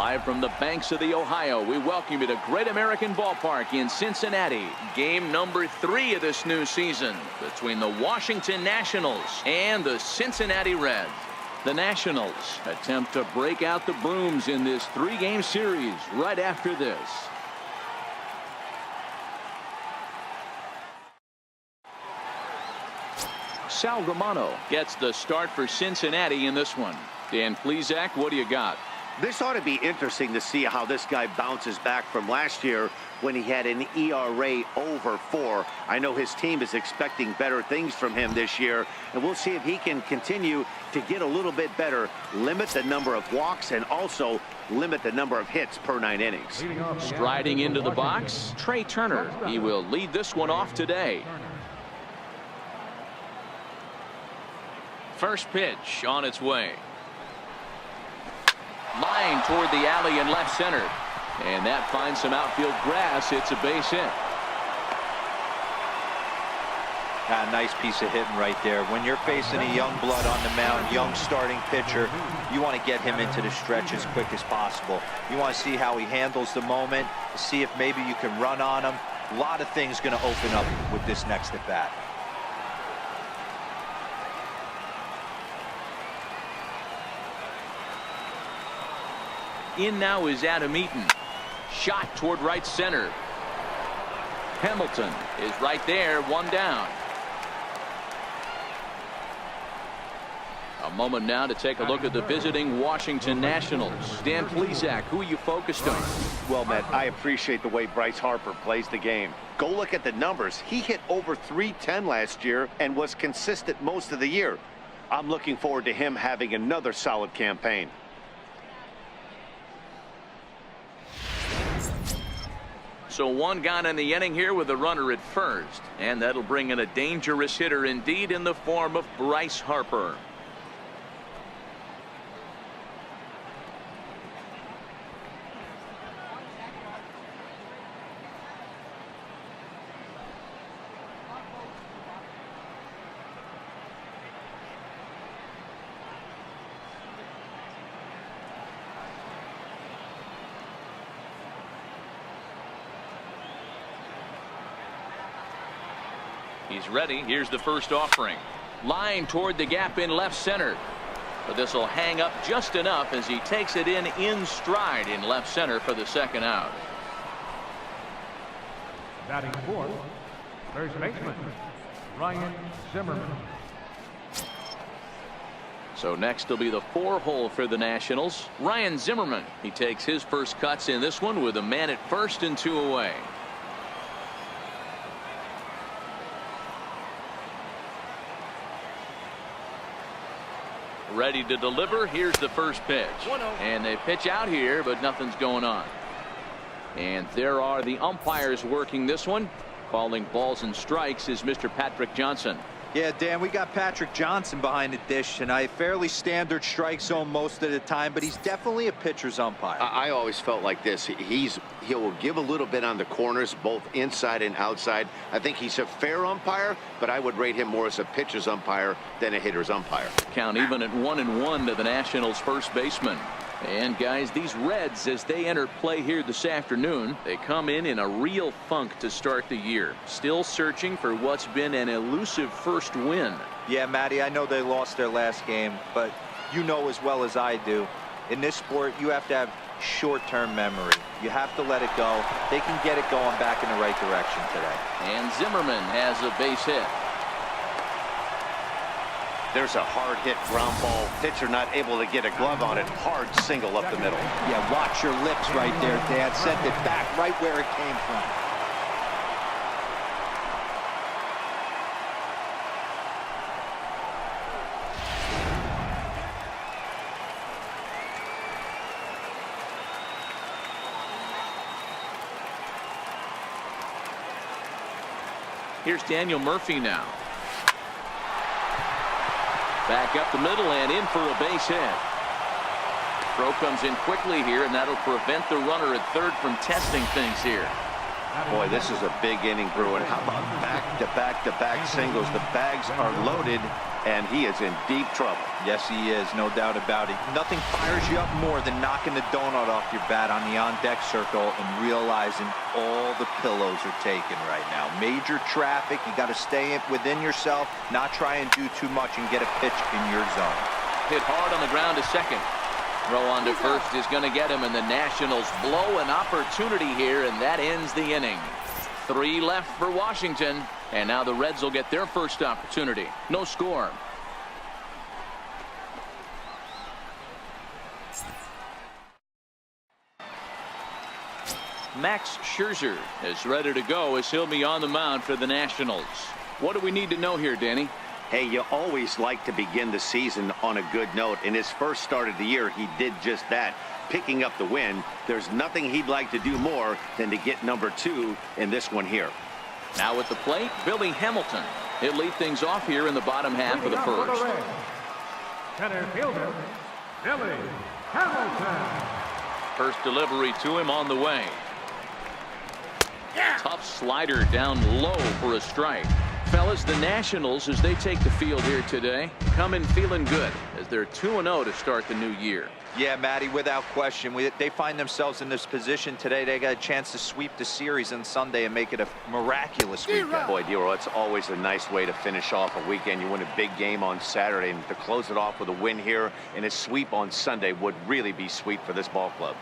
Live from the banks of the Ohio, we welcome you to Great American Ballpark in Cincinnati. Game number 3 of this new season between the Washington Nationals and the Cincinnati Reds. The Nationals attempt to break out the brooms in this 3-game series right after this. Sal Romano gets the start for Cincinnati in this one. Dan Plesac, what do you got? This ought to be interesting to see how this guy bounces back from last year when he had an ERA over 4. I know his team is expecting better things from him this year, and we'll see if he can continue to get a little bit better, limit the number of walks, and also limit the number of hits per 9 innings. Striding into the box, Trey Turner. He will lead this one off today. First pitch on its way. Line toward the alley in left center. And that finds some outfield grass. It's a base hit. Nice piece of hitting right there. When you're facing a young blood on the mound, young starting pitcher, you want to get him into the stretch as quick as possible. You want to see how he handles the moment, see if maybe you can run on him. A lot of things going to open up with this next at bat. In now is Adam Eaton. Shot toward right center. Hamilton is right there, 1 down. A moment now to take a look at the visiting Washington Nationals. Dan Plesac, who are you focused on? Well, Matt, I appreciate the way Bryce Harper plays the game. Go look at the numbers. He hit over .310 last year and was consistent most of the year. I'm looking forward to him having another solid campaign. So 1 gone in the inning here with a runner at first. And that'll bring in a dangerous hitter indeed in the form of Bryce Harper. He's ready. Here's the first offering. Line toward the gap in left center. But this will hang up just enough as he takes it in stride in left center for the second out. Batting fourth, first baseman, Ryan Zimmerman. So next will be the 4-hole for the Nationals. Ryan Zimmerman. He takes his first cuts in this one with a man at first and 2 away. Ready to deliver. Here's the first pitch. And they pitch out here, but nothing's going on. And there are the umpires working this one. Calling balls and strikes is Mr. Patrick Johnson. Yeah, Dan, we got Patrick Johnson behind the dish tonight. Fairly standard strike zone most of the time, but he's definitely a pitcher's umpire. I always felt like this. He'll give a little bit on the corners, both inside and outside. I think he's a fair umpire, but I would rate him more as a pitcher's umpire than a hitter's umpire. Count even at 1-1 to the Nationals' first baseman. And guys, these Reds, as they enter play here this afternoon, they come in a real funk to start the year. Still searching for what's been an elusive first win. Yeah, Matty, I know they lost their last game, but you know as well as I do, in this sport, you have to have short-term memory. You have to let it go. They can get it going back in the right direction today. And Zimmerman has a base hit. There's a hard hit ground ball. Pitcher not able to get a glove on it. Hard single up the middle. Yeah, watch your lips right there, Dad. Sent it back right where it came from. Here's Daniel Murphy now. Back up the middle and in for a base hit. Throw comes in quickly here, and that'll prevent the runner at third from testing things here. Boy, this is a big inning, Bruin. How about back-to-back-to-back singles? The bags are loaded, and he is in deep trouble. Yes, he is, no doubt about it. Nothing fires you up more than knocking the donut off your bat on the on-deck circle and realizing all the pillows are taken right now. Major traffic, you got to stay within yourself, not try and do too much and get a pitch in your zone. Hit hard on the ground to second. Throw on to first is going to get him, and the Nationals blow an opportunity here, and that ends the inning. 3 left for Washington, and now the Reds will get their first opportunity. No score. Max Scherzer is ready to go as he'll be on the mound for the Nationals. What do we need to know here, Danny? Hey, you always like to begin the season on a good note. In his first start of the year, he did just that, picking up the win. There's nothing he'd like to do more than to get number 2 in this one here. Now at the plate, Billy Hamilton. He'll lead things off here in the bottom half of the first. Center fielder, Billy Hamilton. First delivery to him on the way. Tough slider down low for a strike. Fellas, the Nationals, as they take the field here today, come in feeling good as they're 2-0 to start the new year. Yeah, Matty, without question. They find themselves in this position today. They got a chance to sweep the series on Sunday and make it a miraculous weekend. Boy, Dero, it's always a nice way to finish off a weekend. You win a big game on Saturday, and to close it off with a win here and a sweep on Sunday would really be sweet for this ball club.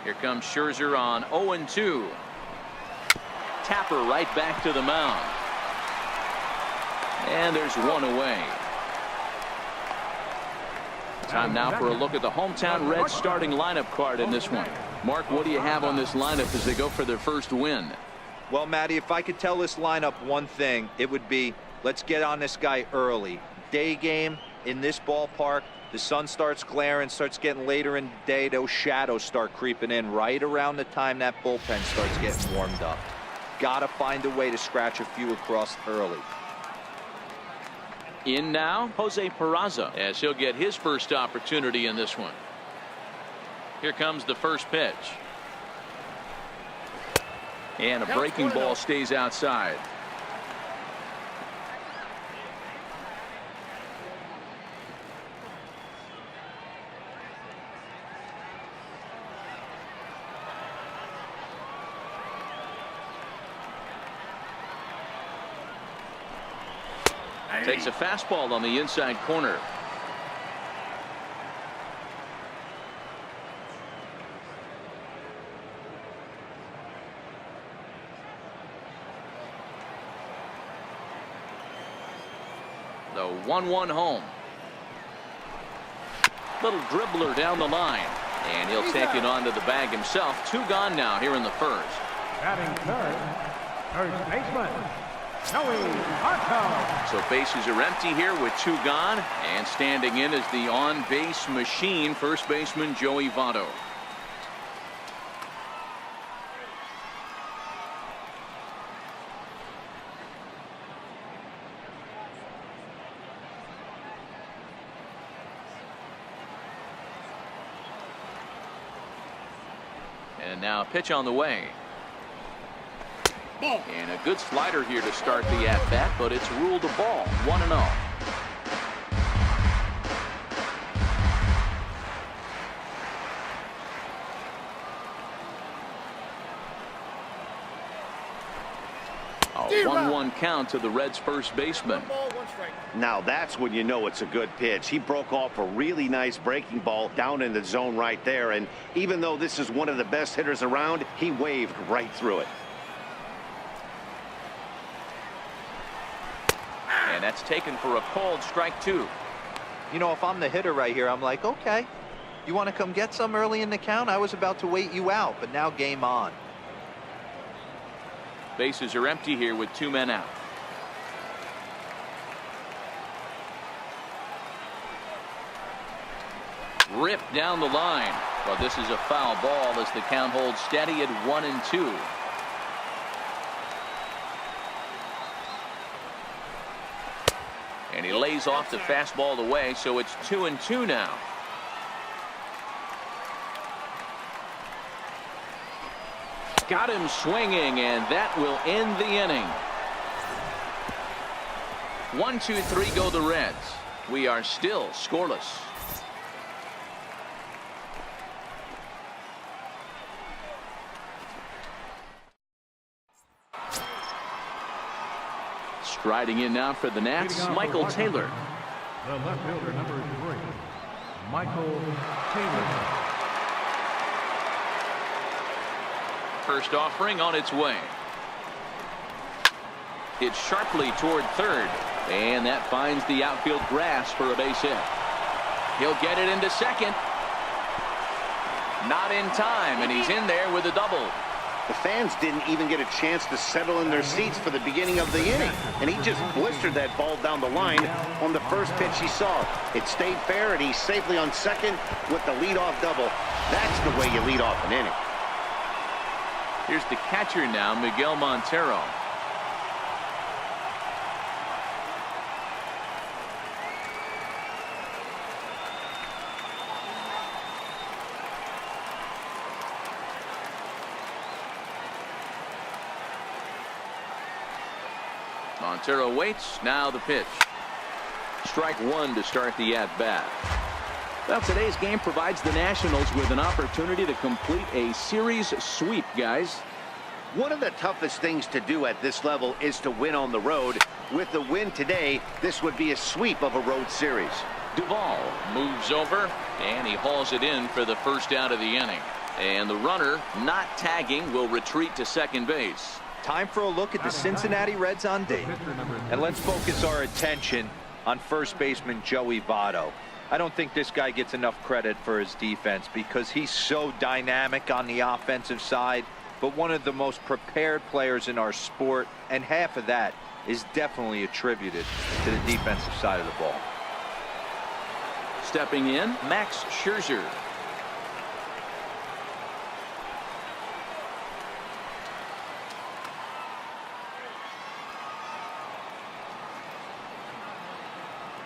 Here comes Scherzer on 0-2. Tapper right back to the mound. And there's one away. Time now for a look at the hometown Reds starting lineup card in this one. Mark, what do you have on this lineup as they go for their first win? Well, Matty, if I could tell this lineup one thing, it would be let's get on this guy early. Day game in this ballpark. The sun starts glaring, starts getting later in the day. Those shadows start creeping in right around the time that bullpen starts getting warmed up. Got to find a way to scratch a few across early. In now, Jose Peraza, as he'll get his first opportunity in this one. Here comes the first pitch. And a breaking ball stays outside. Takes a fastball on the inside corner. The 1-1 home. Little dribbler down the line. And he'll take it onto the bag himself. 2 gone now here in the first. Batting third, first baseman, Joey Votto. So bases are empty here with 2 gone, and standing in is the on-base machine, first baseman Joey Votto. And now a pitch on the way. And a good slider here to start the at-bat, but it's ruled a ball. 1-0. A 1-1 count to the Reds' first baseman. Now that's when you know it's a good pitch. He broke off a really nice breaking ball down in the zone right there, and even though this is one of the best hitters around, he waved right through it. And that's taken for a called strike 2. You know, if I'm the hitter right here, I'm like, okay, you want to come get some early in the count? I was about to wait you out, but now game on. Bases are empty here with 2 men out. Ripped down the line. But this is a foul ball as the count holds steady at 1-2. And he lays off the fastball away, so it's 2-2 now. Got him swinging, and that will end the inning. 1-2-3 go the Reds. We are still scoreless. Striding in now for the Nats, Michael Taylor. The left fielder, number 3, Michael Taylor. First offering on its way. Hit sharply toward third, and that finds the outfield grass for a base hit. He'll get it into second. Not in time, and he's in there with a double. The fans didn't even get a chance to settle in their seats for the beginning of the inning, and he just blistered that ball down the line on the first pitch he saw. It stayed fair, and he's safely on second with the leadoff double. That's the way you lead off an inning. Here's the catcher now, Miguel Montero. Montero waits. Now the pitch. Strike one to start the at-bat. Well, today's game provides the Nationals with an opportunity to complete a series sweep, guys. One of the toughest things to do at this level is to win on the road. With the win today, this would be a sweep of a road series. Duvall moves over, and he hauls it in for the first out of the inning. And the runner, not tagging, will retreat to second base. Time for a look at the Cincinnati Reds on date. And let's focus our attention on first baseman Joey Votto. I don't think this guy gets enough credit for his defense because he's so dynamic on the offensive side, but one of the most prepared players in our sport, and half of that is definitely attributed to the defensive side of the ball. Stepping in, Max Scherzer.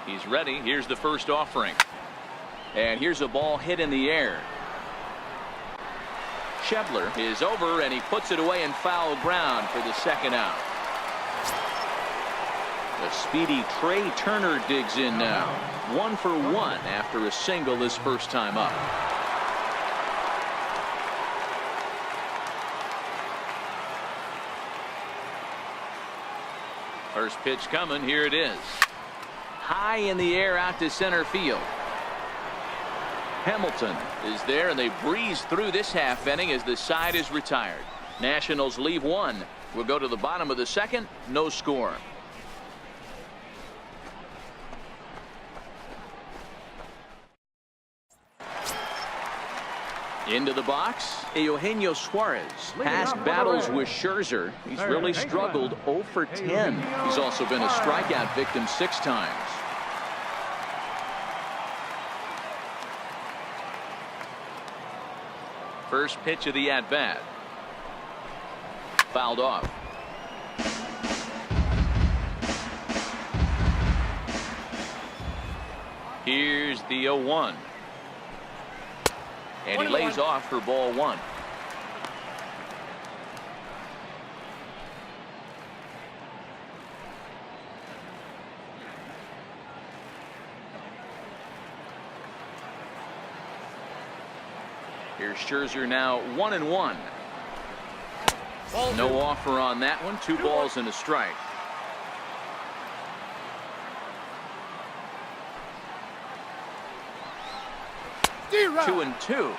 He's ready. Here's the first offering. And here's a ball hit in the air. Schebler is over, and he puts it away in foul ground for the second out. The speedy Trey Turner digs in now. 1 for 1 after a single his first time up. First pitch coming. Here it is. High in the air out to center field. Hamilton is there, and they breeze through this half inning as the side is retired. Nationals leave one. We'll go to the bottom of the second. No score. Into the box, Eugenio Suarez. Past battles with Scherzer. He's really struggled 0 for 10. He's also been a strikeout victim 6 times. First pitch of the at-bat. Fouled off. Here's the 0-1. And he lays off for ball 1. Here's Scherzer now 1-1. No offer on that one. 2 balls and a strike. 2-2.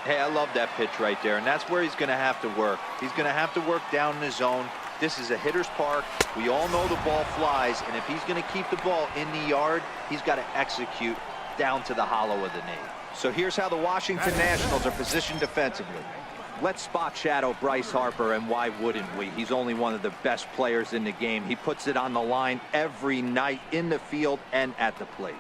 Hey, I love that pitch right there, and that's where he's going to have to work. He's going to have to work down in the zone. This is a hitter's park. We all know the ball flies, and if he's going to keep the ball in the yard, he's got to execute down to the hollow of the knee. So here's how the Washington Nationals are positioned defensively. Let's spot shadow Bryce Harper, and why wouldn't we? He's only one of the best players in the game. He puts it on the line every night in the field and at the plate.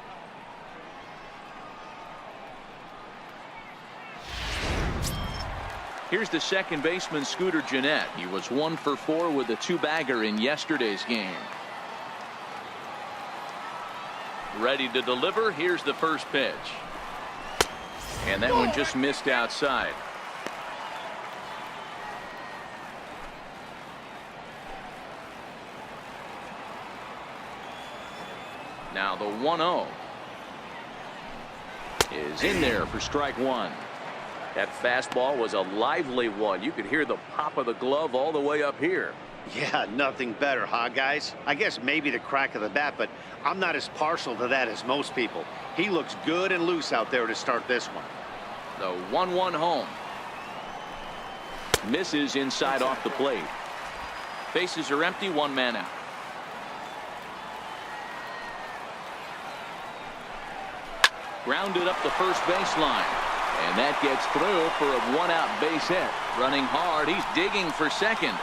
Here's the second baseman, Scooter Gennett. He was 1 for 4 with a 2-bagger in yesterday's game. Ready to deliver. Here's the first pitch. And that one just missed outside. Now the 1-0 is in there for strike one. That fastball was a lively one. You could hear the pop of the glove all the way up here. Yeah, nothing better, huh, guys? I guess maybe the crack of the bat, but I'm not as partial to that as most people. He looks good and loose out there to start this one. The 1-1 home. Misses inside off the plate. Bases are empty, one man out. Grounded up the first baseline. And that gets through for a one-out base hit. Running hard, he's digging for second.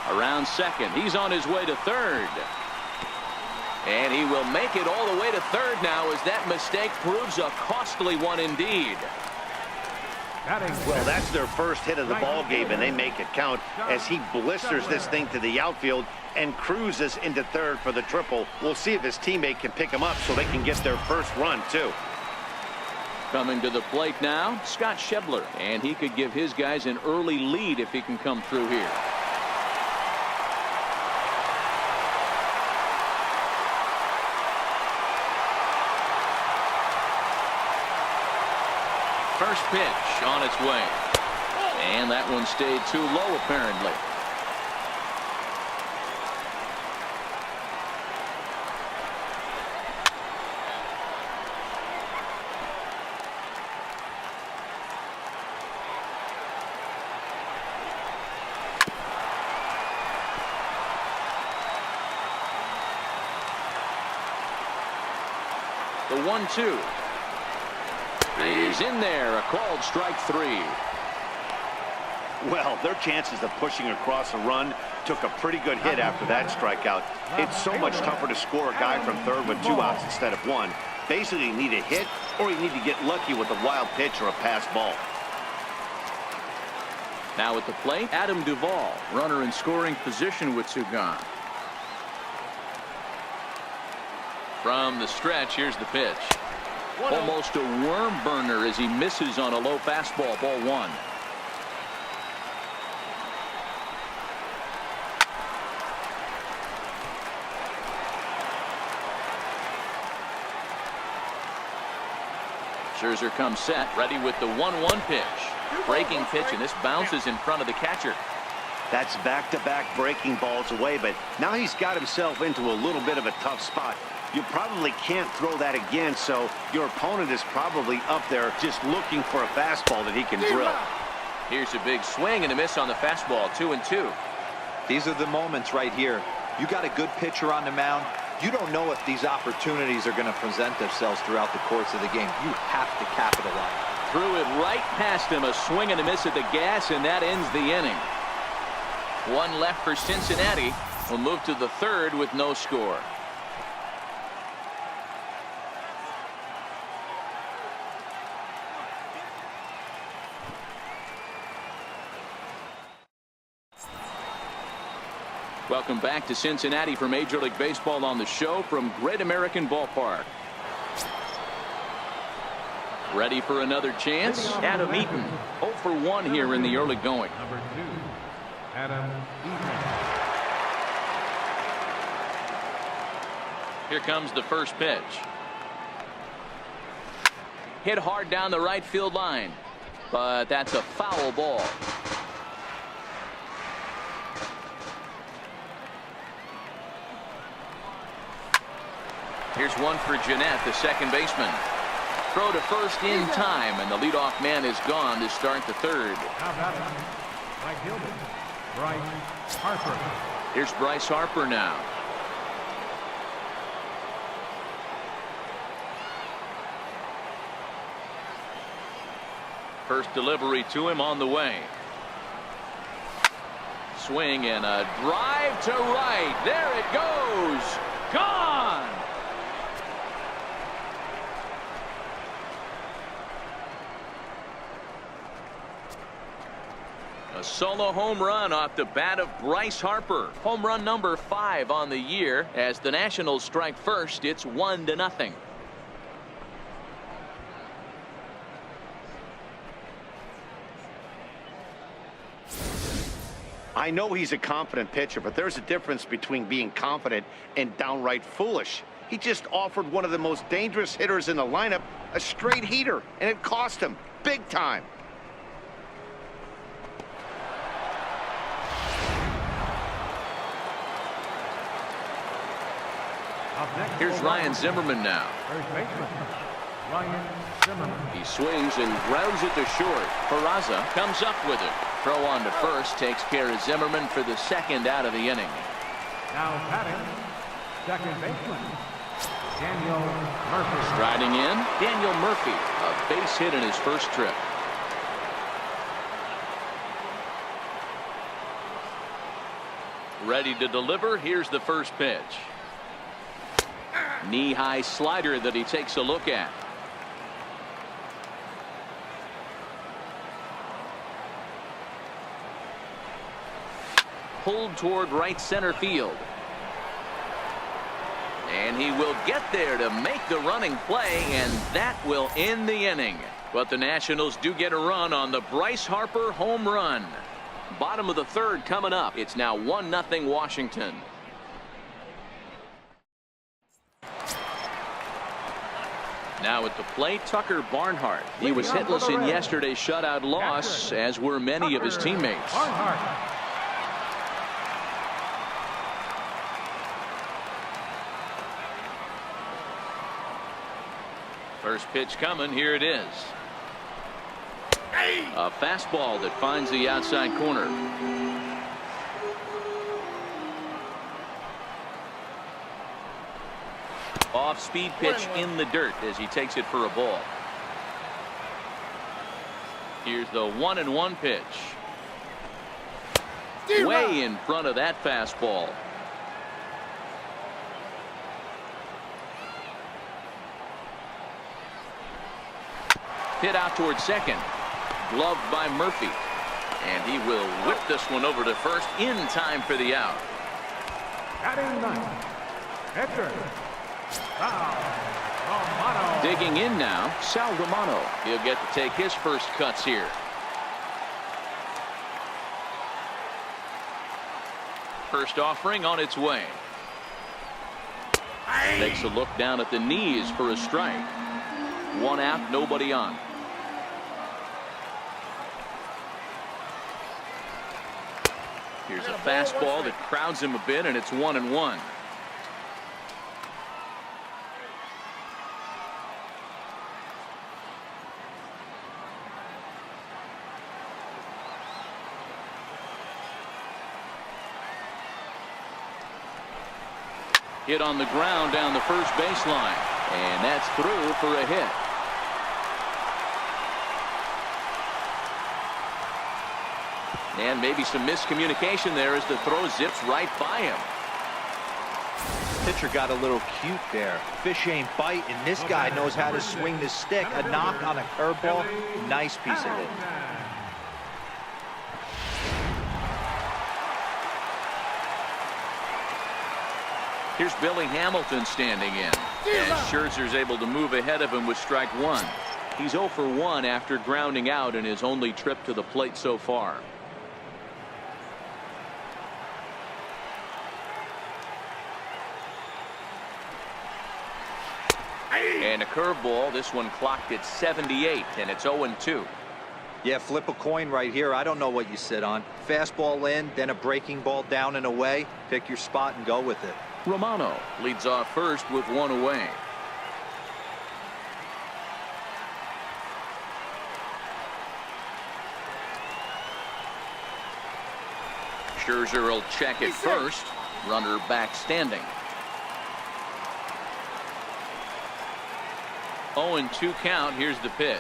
Around second, he's on his way to third. And he will make it all the way to third now as that mistake proves a costly one indeed. Well, that's their first hit of the ball game, and they make it count as he blisters this thing to the outfield and cruises into third for the triple. We'll see if his teammate can pick him up so they can get their first run, too. Coming to the plate now, Scott Schebler, and he could give his guys an early lead if he can come through here. First pitch on its way. And that one stayed too low, apparently. The 1-2. He's in there, a called strike three. Well, their chances of pushing across a run took a pretty good hit after that strikeout. It's so much tougher to score a guy from third with 2 outs instead of 1. Basically, you need a hit or you need to get lucky with a wild pitch or a pass ball. Now at the plate, Adam Duvall, runner in scoring position with 2 gone. From the stretch, here's the pitch. Almost a worm burner as he misses on a low fastball, ball 1. Scherzer comes set, ready with the 1-1 pitch. Breaking pitch, and this bounces in front of the catcher. That's back-to-back breaking balls away, but now he's got himself into a little bit of a tough spot. You probably can't throw that again, so your opponent is probably up there just looking for a fastball that he can drill. Here's a big swing and a miss on the fastball, 2-2. These are the moments right here. You got a good pitcher on the mound. You don't know if these opportunities are going to present themselves throughout the course of the game. You have to capitalize. Threw it right past him, a swing and a miss at the gas, and that ends the inning. 1 left for Cincinnati. Will move to the third with no score. Welcome back to Cincinnati for Major League Baseball on the show from Great American Ballpark. Ready for another chance? Adam Eaton, 0 for 1 here in the early going. Number 2, Adam Eaton. Here comes the first pitch. Hit hard down the right field line, but that's a foul ball. Here's one for Jeanette, the second baseman. Throw to first in time, and the leadoff man is gone to start the third. How about it? Mike Gilman. Bryce Harper. Here's Bryce Harper now. First delivery to him on the way. Swing and a drive to right. There it goes. Gone. A solo home run off the bat of Bryce Harper. Home run number 5 on the year. As the Nationals strike first, it's 1-0. I know he's a confident pitcher, but there's a difference between being confident and downright foolish. He just offered one of the most dangerous hitters in the lineup a straight heater, and it cost him big time. Here's Ryan Zimmerman now. First baseman, Ryan Zimmerman. He swings and grounds it to short. Peraza comes up with it. Throw on to first takes care of Zimmerman for the second out of the inning. Now batting, second baseman, Daniel Murphy. Striding in, Daniel Murphy. A base hit in his first trip. Ready to deliver. Here's the first pitch. Knee-high slider that he takes a look at. Pulled toward right center field. And he will get there to make the running play, and that will end the inning. But the Nationals do get a run on the Bryce Harper home run. Bottom of the third coming up. It's now 1-0 Washington. Now at the plate, Tucker Barnhart. He was hitless in yesterday's shutout loss, as were many of his teammates. Barnhart. First pitch coming. Here it is. A fastball that finds the outside corner. Off-speed pitch in the dirt as he takes it for a ball. Here's the 1-1 pitch. Way in front of that fastball. Hit out towards second. Gloved by Murphy. And he will whip this one over to first in time for the out. Batting ninth, pitcher, Sal Romano. Digging in now, Sal Romano. He'll get to take his first cuts here. First offering on its way. Takes a look down at the knees for a strike. One out, nobody on. Here's a fastball that crowds him a bit, and it's 1-1. Hit on the ground down the first baseline, and that's through for a hit. And maybe some miscommunication there as the throw zips right by him. Pitcher got a little cute there. Fish ain't bite, and this guy knows how to swing the stick. A knock on a curveball. Nice piece of it. Here's Billy Hamilton standing in. And Scherzer's able to move ahead of him with strike one. He's 0 for 1 after grounding out in his only trip to the plate so far. And a curveball. This one clocked at 78, and it's 0-2. Yeah, flip a coin right here. I don't know what you sit on. Fastball in, then a breaking ball down and away. Pick your spot and go with it. Romano leads off first with one away. Scherzer will check it first. Runner back standing. 0-2 count. Here's the pitch.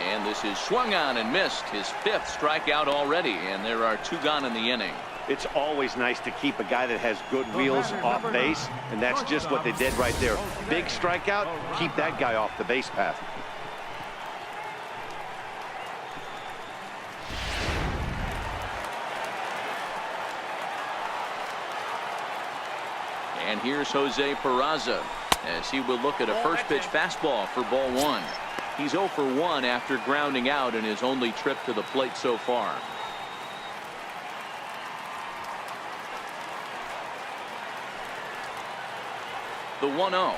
And this is swung on and missed. His 5th strikeout already, and there are 2 gone in the inning. It's always nice to keep a guy that has good wheels off base, and that's just what they did right there. Big strikeout, keep that guy off the base path. And here's Jose Peraza as he will look at a first pitch fastball for ball 1. He's 0 for 1 after grounding out in his only trip to the plate so far. The 1-0.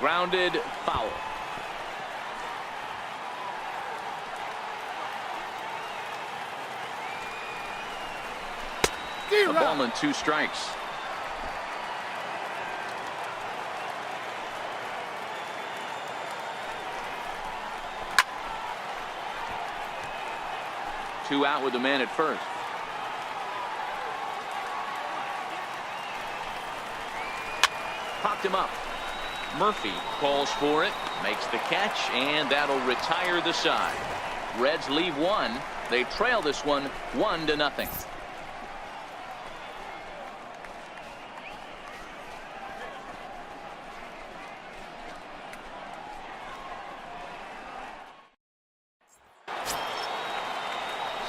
Grounded foul. A ball and 2 strikes. Two out with the man at first. Popped him up. Murphy calls for it, makes the catch, and that'll retire the side. Reds leave one. They trail this one 1-0.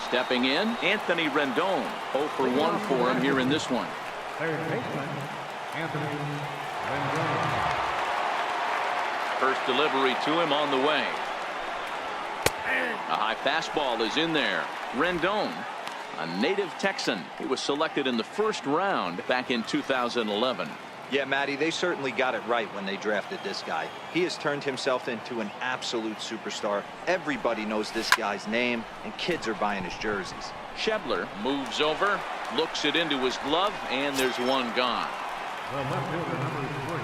Stepping in, Anthony Rendon. 0 for 1 for him here in this one. Third baseman, Anthony Rendon. First delivery to him on the way. A high fastball is in there. Rendon, a native Texan. He was selected in the first round back in 2011. Yeah, Matty, they certainly got it right when they drafted this guy. He has turned himself into an absolute superstar. Everybody knows this guy's name, and kids are buying his jerseys. Schebler moves over, looks it into his glove, and there's one gone. The left fielder, number 3.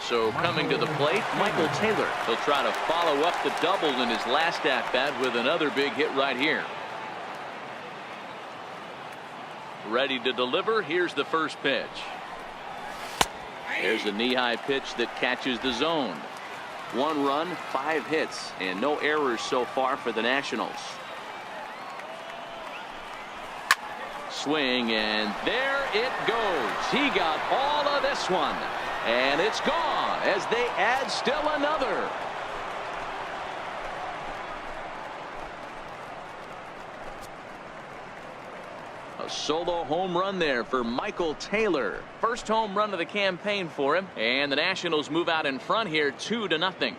So coming to the plate, Michael Taylor. He'll try to follow up the double in his last at-bat with another big hit right here. Ready to deliver. Here's the first pitch. There's a knee-high pitch that catches the zone. 1 run, 5 hits, and no errors so far for the Nationals. Swing, and there it goes. He got all of this one, and it's gone as they add still another. A solo home run there for Michael Taylor. First home run of the campaign for him, and the Nationals move out in front here 2-0.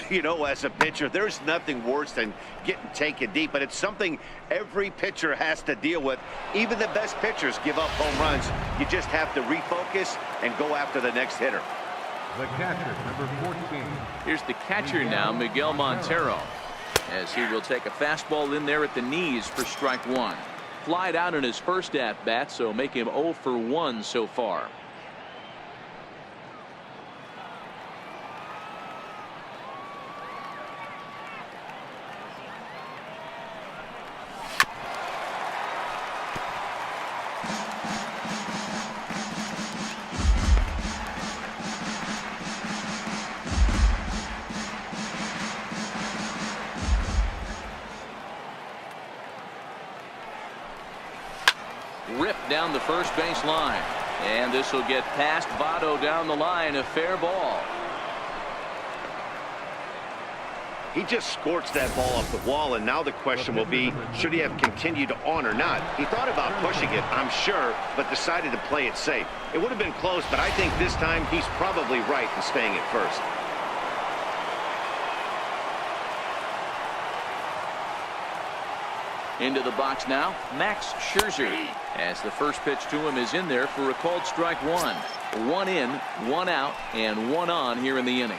You know, as a pitcher, there's nothing worse than getting taken deep, but it's something every pitcher has to deal with. Even the best pitchers give up home runs. You just have to refocus and go after the next hitter. The catcher, number 14. Here's the catcher now, Miguel Montero, as he will take a fastball in there at the knees for strike 1. Flied out in his first at-bat, so make him 0 for 1 so far. Ripped down the first base line, and this will get past Votto down the line. A fair ball. He just scorched that ball off the wall, and now the question will be, should he have continued on or not? He thought about pushing it, I'm sure, but decided to play it safe. It would have been close, but I think this time he's probably right in staying at first. Into the box now, Max Scherzer, as the first pitch to him is in there for a called strike 1. 1 in, 1 out, and 1 on here in the inning.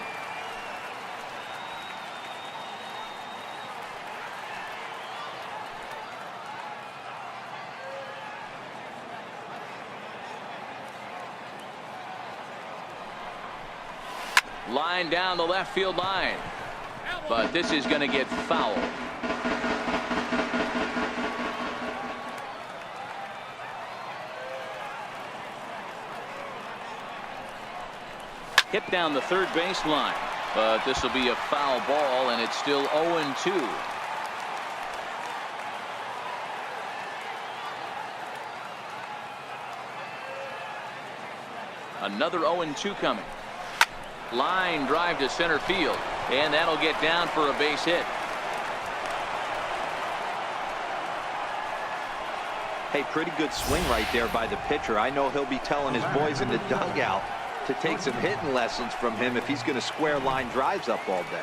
Line down the left field line, but this is going to get foul. Hit down the third base line, but this will be a foul ball, and it's still 0-2. Another 0-2 coming. Line drive to center field, and that'll get down for a base hit. Hey, pretty good swing right there by the pitcher. I know he'll be telling his boys in the dugout, to take some hitting lessons from him if he's going to square line drives up all day.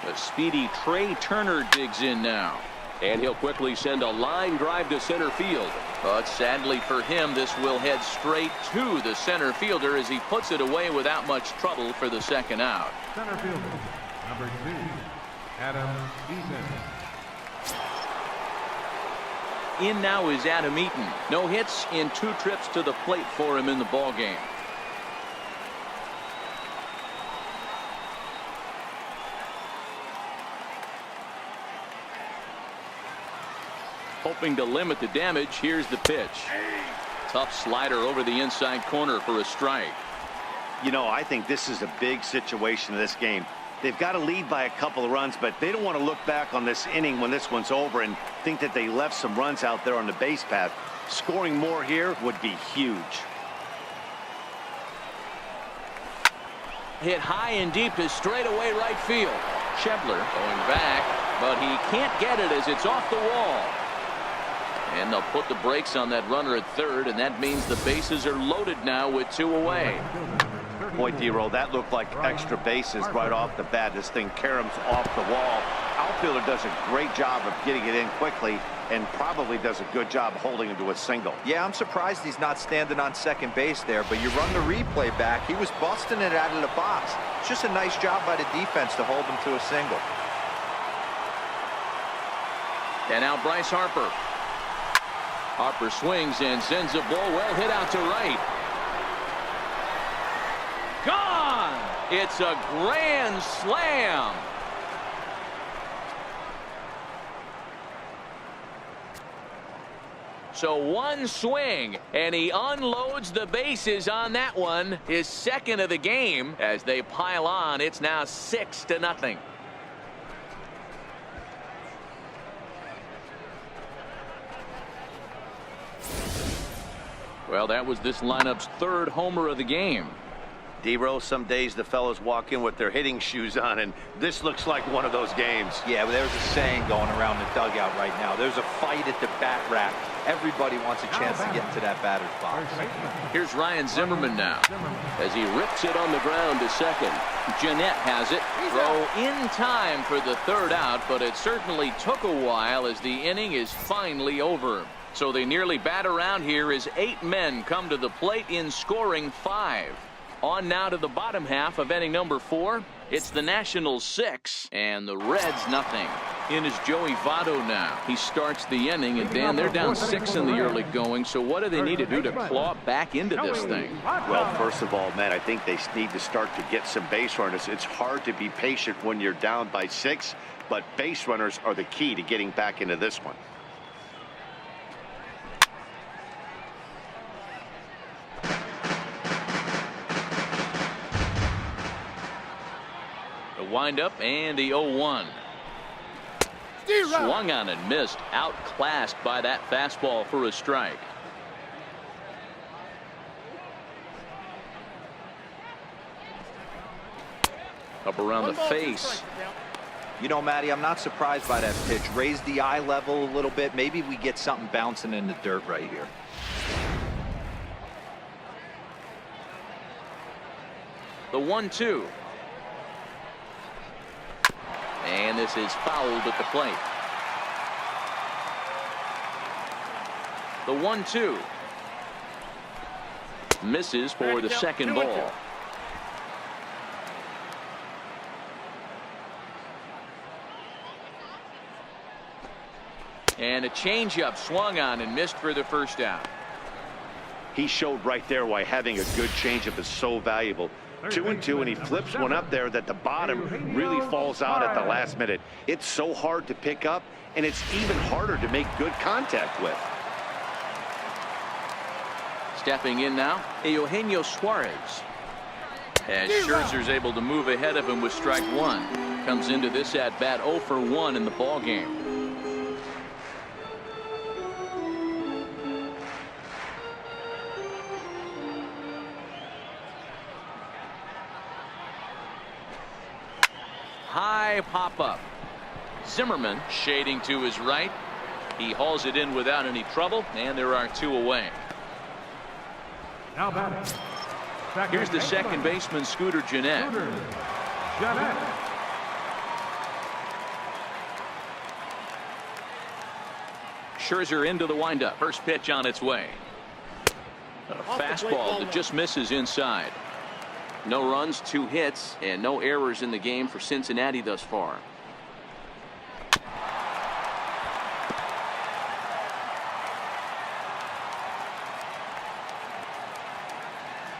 The speedy Trey Turner digs in now. And he'll quickly send a line drive to center field. But sadly for him, this will head straight to the center fielder as he puts it away without much trouble for the second out. Center fielder, number 2, Adam Eaton. In now is Adam Eaton. No hits in 2 trips to the plate for him in the ballgame. Hoping to limit the damage, here's the pitch. Tough slider over the inside corner for a strike. You know, I think this is a big situation in this game. They've got to lead by a couple of runs, but they don't want to look back on this inning when this one's over and think that they left some runs out there on the base path. Scoring more here would be huge. Hit high and deep to straightaway right field. Schebler going back, but he can't get it as it's off the wall. And they'll put the brakes on that runner at third, and that means the bases are loaded now with 2 away. Boy, D-Roll, that looked like extra bases right off the bat. This thing caroms off the wall. Outfielder does a great job of getting it in quickly and probably does a good job holding him to a single. Yeah, I'm surprised he's not standing on second base there, but you run the replay back. He was busting it out of the box. It's just a nice job by the defense to hold him to a single. And now Bryce Harper. Harper swings and sends a ball well hit out to right. Gone! It's a grand slam. So 1 swing, and he unloads the bases on that one. His second of the game. As they pile on, it's now 6-0. Well, that was this lineup's 3rd homer of the game. D-Roll, some days the fellas walk in with their hitting shoes on, and this looks like one of those games. Yeah, but there's a saying going around the dugout right now. There's a fight at the bat rack. Everybody wants a chance to get into that batter's box. Here's Ryan Zimmerman now as he rips it on the ground to second. Jeanette has it. Throw in time for the 3rd out, but it certainly took a while as the inning is finally over. So they nearly bat around here as 8 men come to the plate in scoring 5. On now to the bottom half of inning number 4. It's the Nationals 6 and the Reds nothing. In is Joey Votto now. He starts the inning, and Dan, they're down 6 in the early going. So what do they need to do to claw back into this thing? Well, first of all, man, I think they need to start to get some base runners. It's hard to be patient when you're down by 6, but base runners are the key to getting back into this one. Wind up and the 0-1. Swung on and missed. Outclassed by that fastball for a strike. Up around the face. You know, Matty, I'm not surprised by that pitch. Raise the eye level a little bit. Maybe we get something bouncing in the dirt right here. The 1-2. And this is fouled at the plate. The 1-2. Misses for the second ball. And a changeup swung on and missed for the 1st out. He showed right there why having a good changeup is so valuable. 2-2, and he flips one up there that the bottom really falls out at the last minute. It's so hard to pick up, and it's even harder to make good contact with. Stepping in now, Eugenio Suarez. As Scherzer's able to move ahead of him with strike 1. Comes into this at bat 0 for 1 in the ball game. high pop-up. Zimmerman shading to his right. He hauls it in without any trouble, and there are 2 away. Now batting. Here's the second baseman, Scooter Gennett. Scherzer into the windup. First pitch on its way. A fastball that just misses inside. No runs, 2 hits, and no errors in the game for Cincinnati thus far.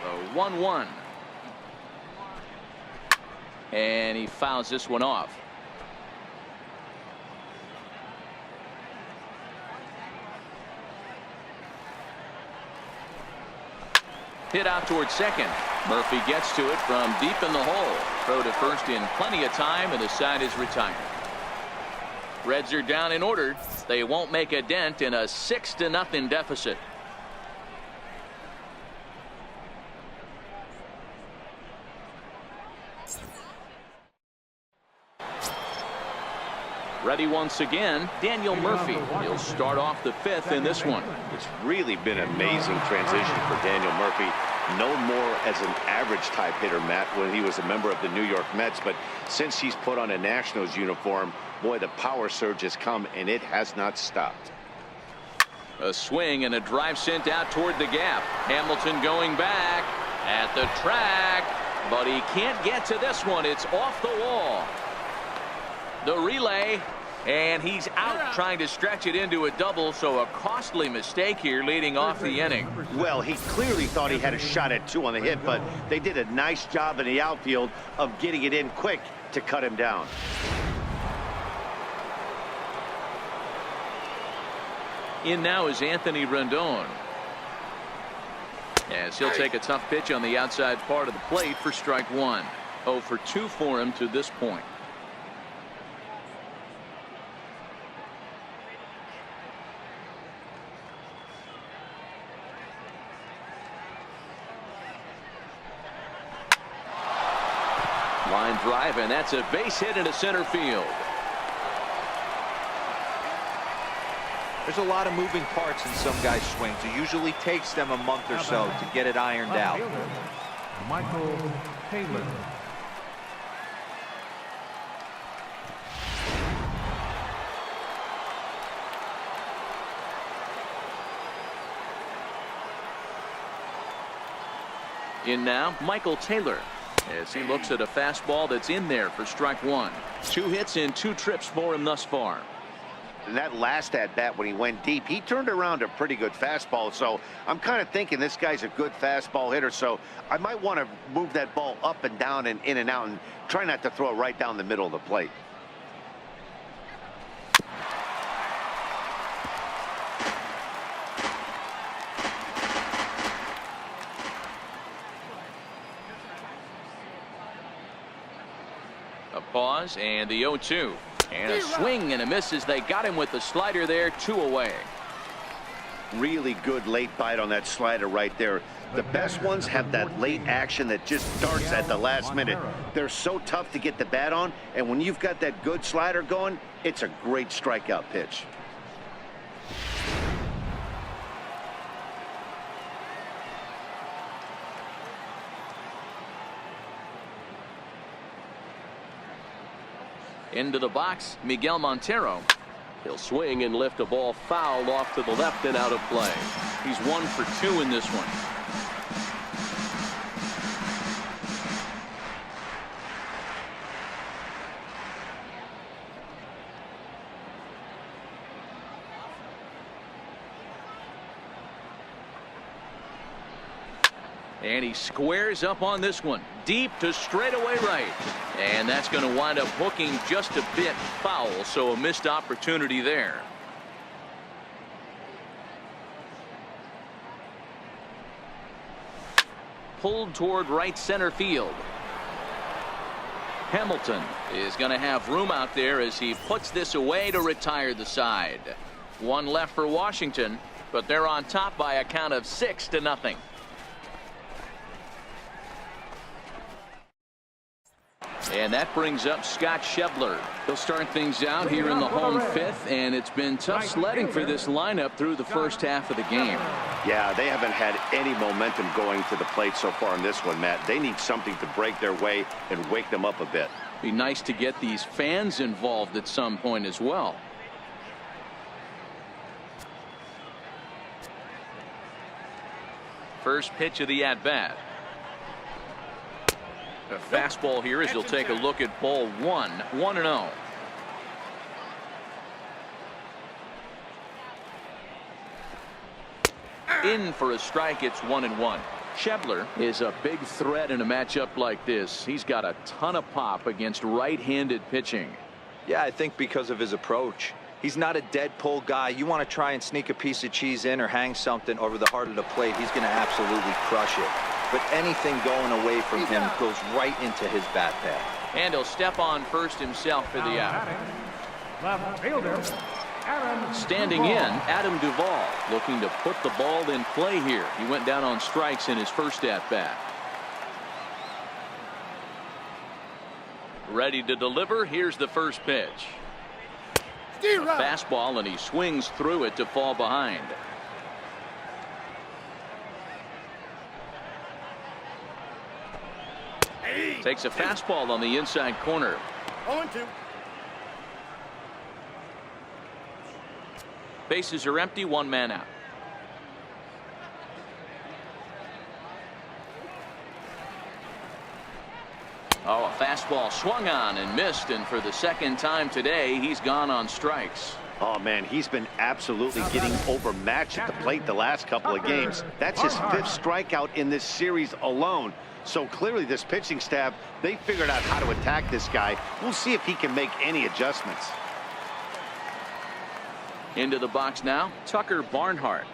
The 1-1. And he fouls this one off. Hit out towards second. Murphy gets to it from deep in the hole. Throw to first in plenty of time, and the side is retired. Reds are down in order. They won't make a dent in a 6-0 deficit. Ready once again, Daniel Murphy. He'll start off the 5th in this one. It's really been an amazing transition for Daniel Murphy. Known more as an average type hitter, Matt, when he was a member of the New York Mets. But since he's put on a Nationals uniform, boy, the power surge has come, and it has not stopped. A swing and a drive sent out toward the gap. Hamilton going back at the track, but he can't get to this one. It's off the wall. The relay, and he's out trying to stretch it into a double, so a costly mistake here leading off the inning. Well, he clearly thought he had a shot at 2 on the hit, but they did a nice job in the outfield of getting it in quick to cut him down. In now is Anthony Rendon, as he'll take a tough pitch on the outside part of the plate for strike 1. 0 for 2 for him to this point. Line drive, and that's a base hit into center field. There's a lot of moving parts in some guys' swings. It usually takes them a month or so to get it ironed out. Michael Taylor. In now, Michael Taylor, as he looks at a fastball that's in there for strike 1. 2 hits and 2 trips for him thus far. And that last at bat when he went deep, he turned around a pretty good fastball. So I'm kind of thinking this guy's a good fastball hitter. So I might want to move that ball up and down and in and out and try not to throw it right down the middle of the plate. A pause and the 0-2. And a swing and a miss as they got him with the slider there. 2 away. Really good late bite on that slider right there. The best ones have that late action that just starts at the last minute. They're so tough to get the bat on, and when you've got that good slider going, it's a great strikeout pitch. Into the box, Miguel Montero. He'll swing and lift a ball foul off to the left and out of play. He's 1 for 2 in this one. And he squares up on this one. Deep to straightaway right. And that's going to wind up hooking just a bit foul, so a missed opportunity there. Pulled toward right center field. Hamilton is going to have room out there as he puts this away to retire the side. 1 left for Washington, but they're on top by a count of 6-0. And that brings up Scott Schebler. He'll start things out here in the home fifth, and it's been tough sledding for this lineup through the first half of the game. Yeah, they haven't had any momentum going to the plate so far in this one, Matt. They need something to break their way and wake them up a bit. Be nice to get these fans involved at some point as well. First pitch of the at-bat. A fastball here as he'll take a look at ball one. 1-0. In for a strike. It's 1-1. Schebler is a big threat in a matchup like this. He's got a ton of pop against right-handed pitching. Yeah, I think because of his approach. He's not a dead pull guy. You want to try and sneak a piece of cheese in or hang something over the heart of the plate, he's going to absolutely crush it. But anything going away from him goes right into his bat path. And he'll step on first himself for the out. Left fielder, Adam Standing in, Adam Duvall, looking to put the ball in play here. He went down on strikes in his first at-bat. Ready to deliver. Here's the first pitch. A fastball, and he swings through it to fall behind. Takes a fastball on the inside corner. 0-2. Bases are empty, one man out. Oh, a fastball swung on and missed, and for the second time today, he's gone on strikes. Oh, man, he's been absolutely getting overmatched at the plate the last couple of games. That's his fifth strikeout in this series alone. So clearly this pitching staff, they figured out how to attack this guy. We'll see if he can make any adjustments. Into the box now, Tucker Barnhart.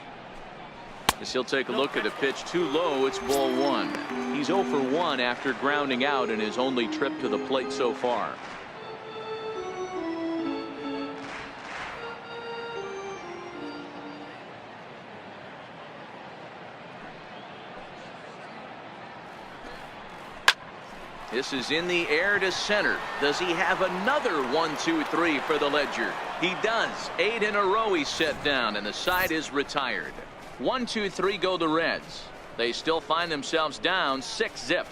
As he'll take a look at a pitch too low, it's ball one. He's 0 for 1 after grounding out in his only trip to the plate so far. This is in the air to center. Does he have another 1-2-3 for the ledger? He does. 8 in a row he's set down, and the side is retired. 1-2-3 go the Reds. They still find themselves down 6-zip.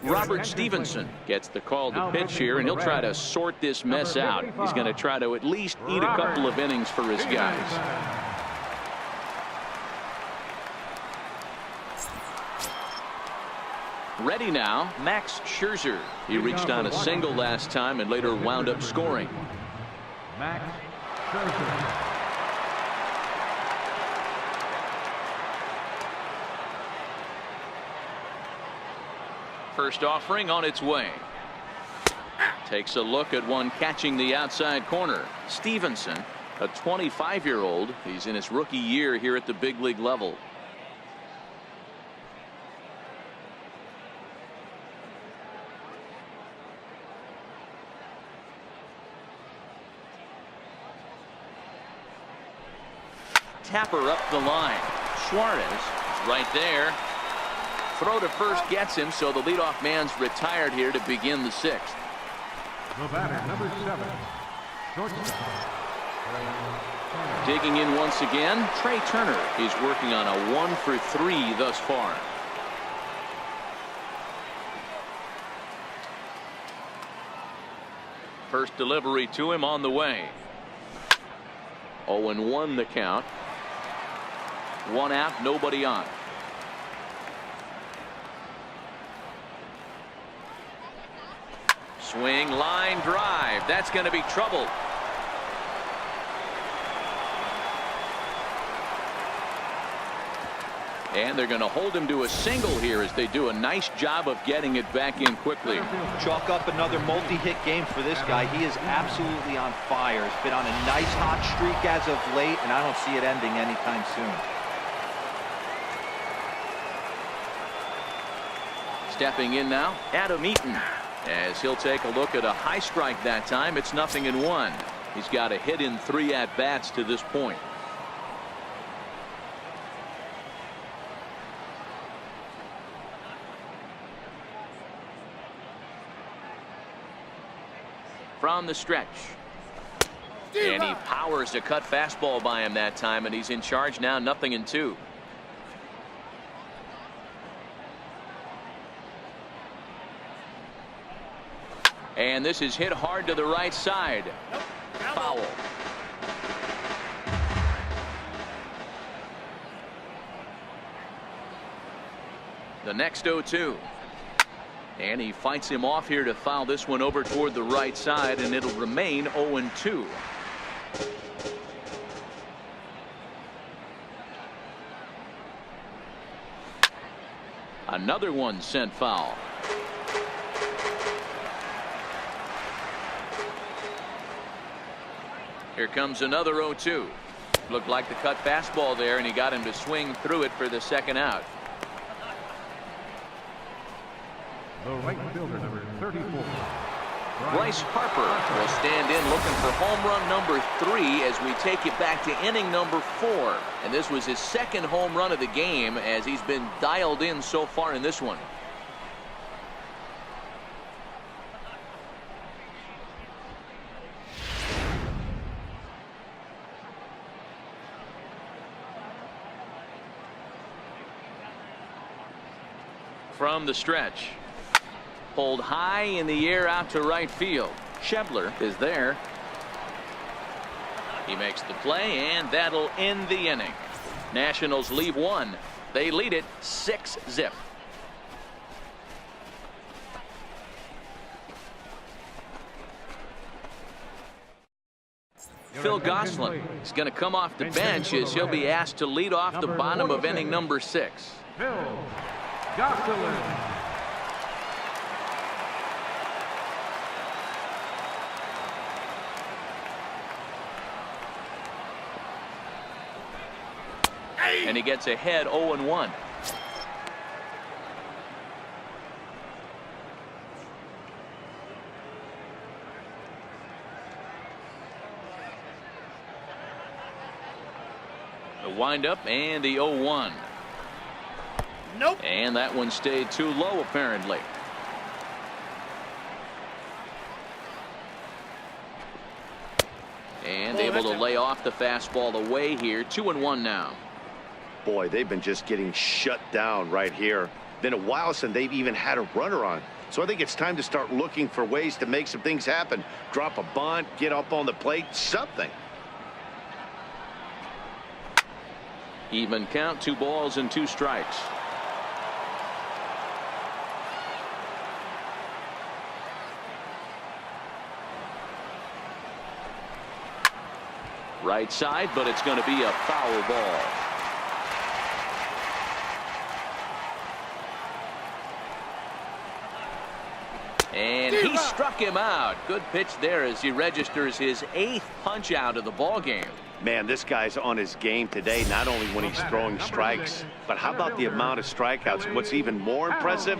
Robert Stevenson gets the call to pitch here, and he'll try to sort this mess out. He's going to try to at least eat a couple of innings for his guys. Ready now, Max Scherzer. He reached on a single last time and later wound up scoring. Max Scherzer. First offering on its way. Takes a look at one catching the outside corner. Stevenson, a 25-year-old. He's in his rookie year here at the big league level. Tapper up the line. Suarez is right there. Throw to first gets him, so the leadoff man's retired here to begin the sixth. The batter, number 7, shortstop. Digging in once again, Trey Turner. He's working on a 1 for 3 thus far. First delivery to him on the way. 0-1 the count. 1 out, nobody on. Swing, line drive. That's going to be trouble. And they're going to hold him to a single here as they do a nice job of getting it back in quickly. Chalk up another multi-hit game for this guy. He is absolutely on fire. He's been on a nice hot streak as of late, and I don't see it ending anytime soon. Stepping in now, Adam Eaton, as he'll take a look at a high strike that time. It's 0-1. He's got a hit in 3 at-bats to this point. from the stretch. And he powers a cut fastball by him that time, and he's in charge now, 0-2. And this is hit hard to the right side. Foul. The next 0-2. And he fights him off here to foul this one over toward the right side, and it'll remain 0-2. Another one sent foul. Here comes another 0-2. Looked like the cut fastball there, and he got him to swing through it for the second out. The right fielder, number 34. Bryce Harper will stand in looking for home run number 3 as we take it back to inning number 4. And this was his second home run of the game as he's been dialed in so far in this one. From the stretch. Pulled high in the air out to right field. Schebler is there. He makes the play, and that'll end the inning. Nationals leave 1. They lead it 6-0. Phil Gosselin is going to come off the bench as he'll be asked to lead off the bottom of inning number 6. Phil Gosselin. And he gets ahead 0-1. The windup and the 0-1. Nope. And that one stayed too low apparently. And able to lay off the fastball away here. 2-1 now. Boy, they've been just getting shut down right here. Been a while since they've even had a runner on. So I think it's time to start looking for ways to make some things happen. Drop a bunt, get up on the plate, something. Even count, 2 balls and 2 strikes. Right side, but it's going to be a foul ball. And he struck him out. Good pitch there as he registers his 8th punch out of the ball game. Man, this guy's on his game today, not only when he's throwing strikes, but how about the amount of strikeouts? And what's even more impressive,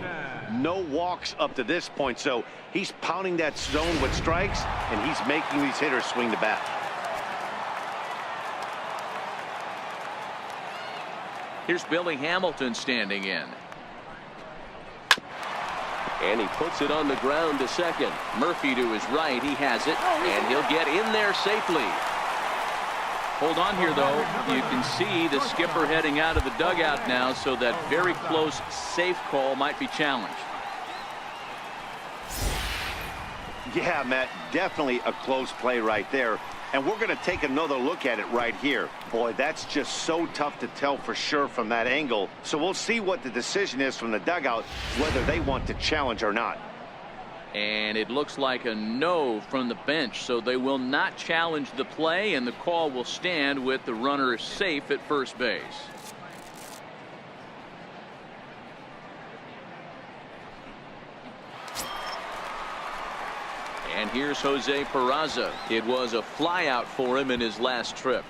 no walks up to this point. So he's pounding that zone with strikes, and he's making these hitters swing the bat. Here's Billy Hamilton standing in. And he puts it on the ground to second. Murphy to his right. He has it, and he'll get in there safely. Hold on here, though. You can see the skipper heading out of the dugout now, so that very close safe call might be challenged. Yeah, Matt, definitely a close play right there. And we're going to take another look at it right here. Boy, that's just so tough to tell for sure from that angle. So we'll see what the decision is from the dugout, whether they want to challenge or not. And it looks like a no from the bench, so they will not challenge the play, and the call will stand with the runner safe at first base. And here's Jose Peraza. It was a flyout for him in his last trip.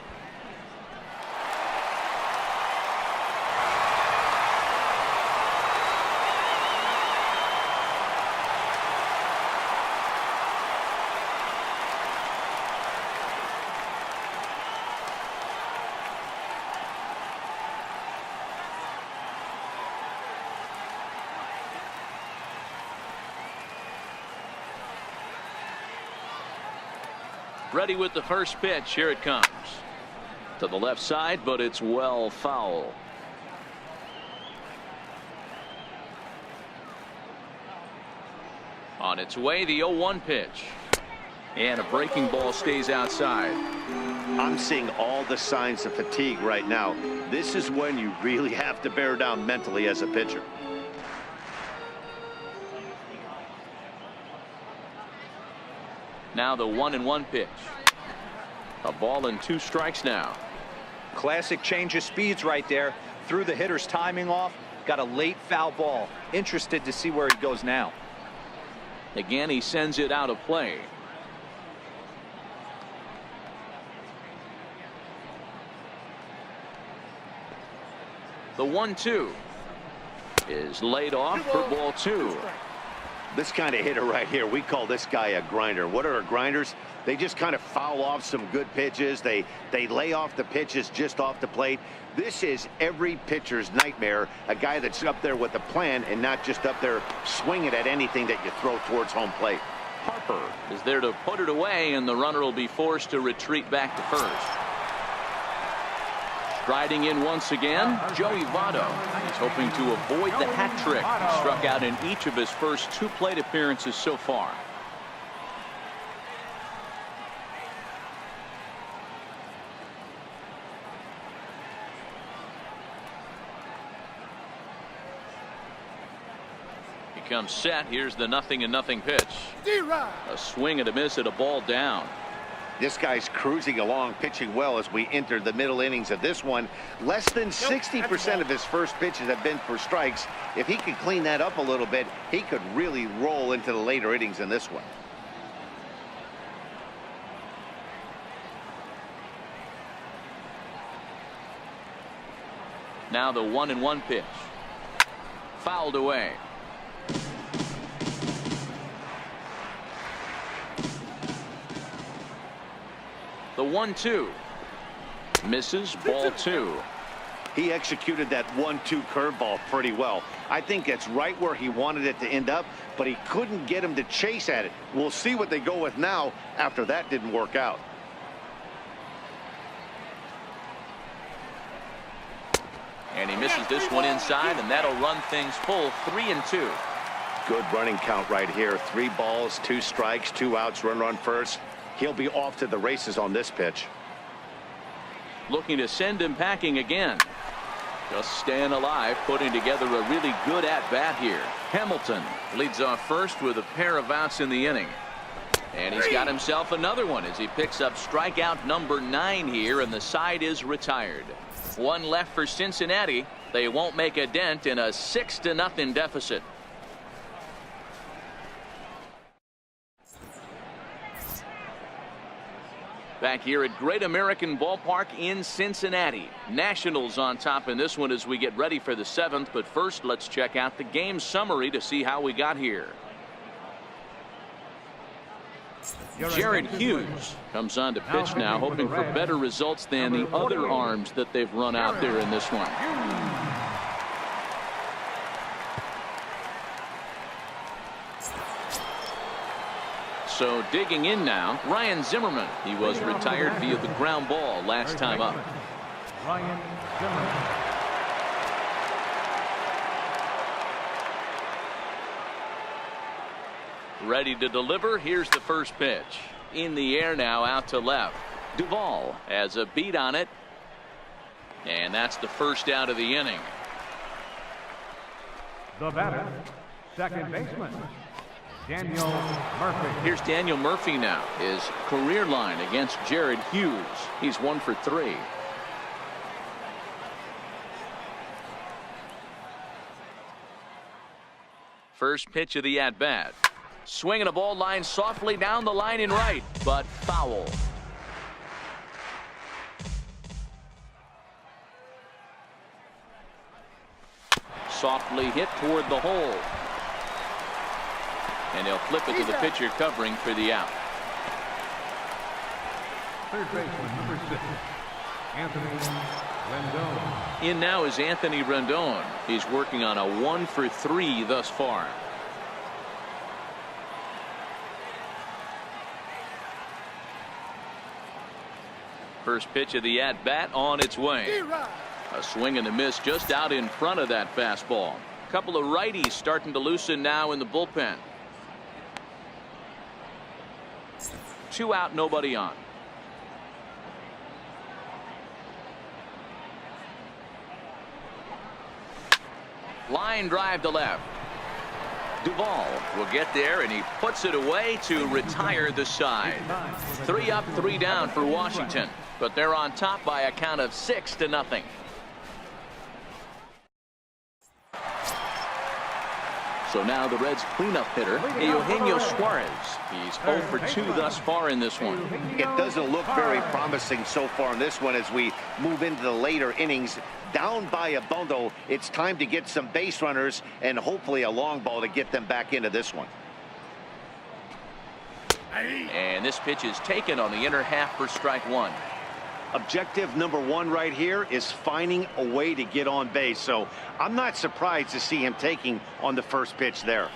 Ready with the first pitch. Here it comes. To the left side, but it's well foul. On its way, the 0-1 pitch. And a breaking ball stays outside. I'm seeing all the signs of fatigue right now. This is when you really have to bear down mentally as a pitcher. Now the 1-1 pitch. A ball and 2 strikes now. Classic change of speeds right there. Threw the hitter's timing off. Got a late foul ball. Interested to see where he goes now. Again, he sends it out of play. The 1-2 is laid off for ball 2. This kind of hitter right here, we call this guy a grinder. What are grinders? They just kind of foul off some good pitches. They lay off the pitches just off the plate. This is every pitcher's nightmare, a guy that's up there with a plan and not just up there swinging at anything that you throw towards home plate. Harper is there to put it away, and the runner will be forced to retreat back to first. Striding in once again, Joey Votto. He's hoping to avoid the hat trick. He struck out in each of his first 2 plate appearances so far. He comes set. Here's the 0-0 pitch. A swing and a miss at a ball down. This guy's cruising along, pitching well as we enter the middle innings of this one. Less than 60% of his first pitches have been for strikes. If he could clean that up a little bit, he could really roll into the later innings in this one. Now the 1-1 pitch. Fouled away. The 1-2 misses, ball 2. He executed that 1-2 curveball pretty well. I think it's right where he wanted it to end up, but he couldn't get him to chase at it. We'll see what they go with now after that didn't work out. And he misses this one inside, and that'll run things full. 3-2. Good running count right here. 3 balls, 2 strikes, 2 outs, runner on first. He'll be off to the races on this pitch. Looking to send him packing again. Just staying alive, putting together a really good at-bat here. Hamilton leads off first with a pair of outs in the inning. And he's got himself another one as he picks up strikeout number 9 here, and the side is retired. 1 left for Cincinnati. They won't make a dent in a 6-0 deficit. Back here at Great American Ballpark in Cincinnati. Nationals on top in this one as we get ready for the 7th. But first, let's check out the game summary to see how we got here. Jared Hughes comes on to pitch now, hoping for better results than the other arms that they've run out there in this one. So digging in now, Ryan Zimmerman. He was retired via the ground ball last time up. Ryan Zimmerman. Ready to deliver. Here's the first pitch. In the air now, out to left. Duvall has a beat on it. And that's the first out of the inning. The batter, second baseman, Daniel Murphy. Here's Daniel Murphy now. His career line against Jared Hughes. He's 1 for 3. First pitch of the at-bat. Swinging a ball line softly down the line in right, but foul. Softly hit toward the hole. And he'll flip it to the pitcher covering for the out. Third baseman, number 6, Anthony Rendon. In now is Anthony Rendon. He's working on a 1 for 3 thus far. First pitch of the at-bat on its way. A swing and a miss just out in front of that fastball. A couple of righties starting to loosen now in the bullpen. 2 out, nobody on. Line drive to left. Duvall will get there, and he puts it away to retire the side. 3 up, 3 down for Washington, but they're on top by a count of 6-0. So now the Reds' cleanup hitter, Eugenio Suarez. He's 0 for 2 thus far in this one. It doesn't look very promising so far in this one as we move into the later innings. Down by a bundle, it's time to get some base runners and hopefully a long ball to get them back into this one. And this pitch is taken on the inner half for strike 1. Objective number 1 right here is finding a way to get on base. So I'm not surprised to see him taking on the first pitch there.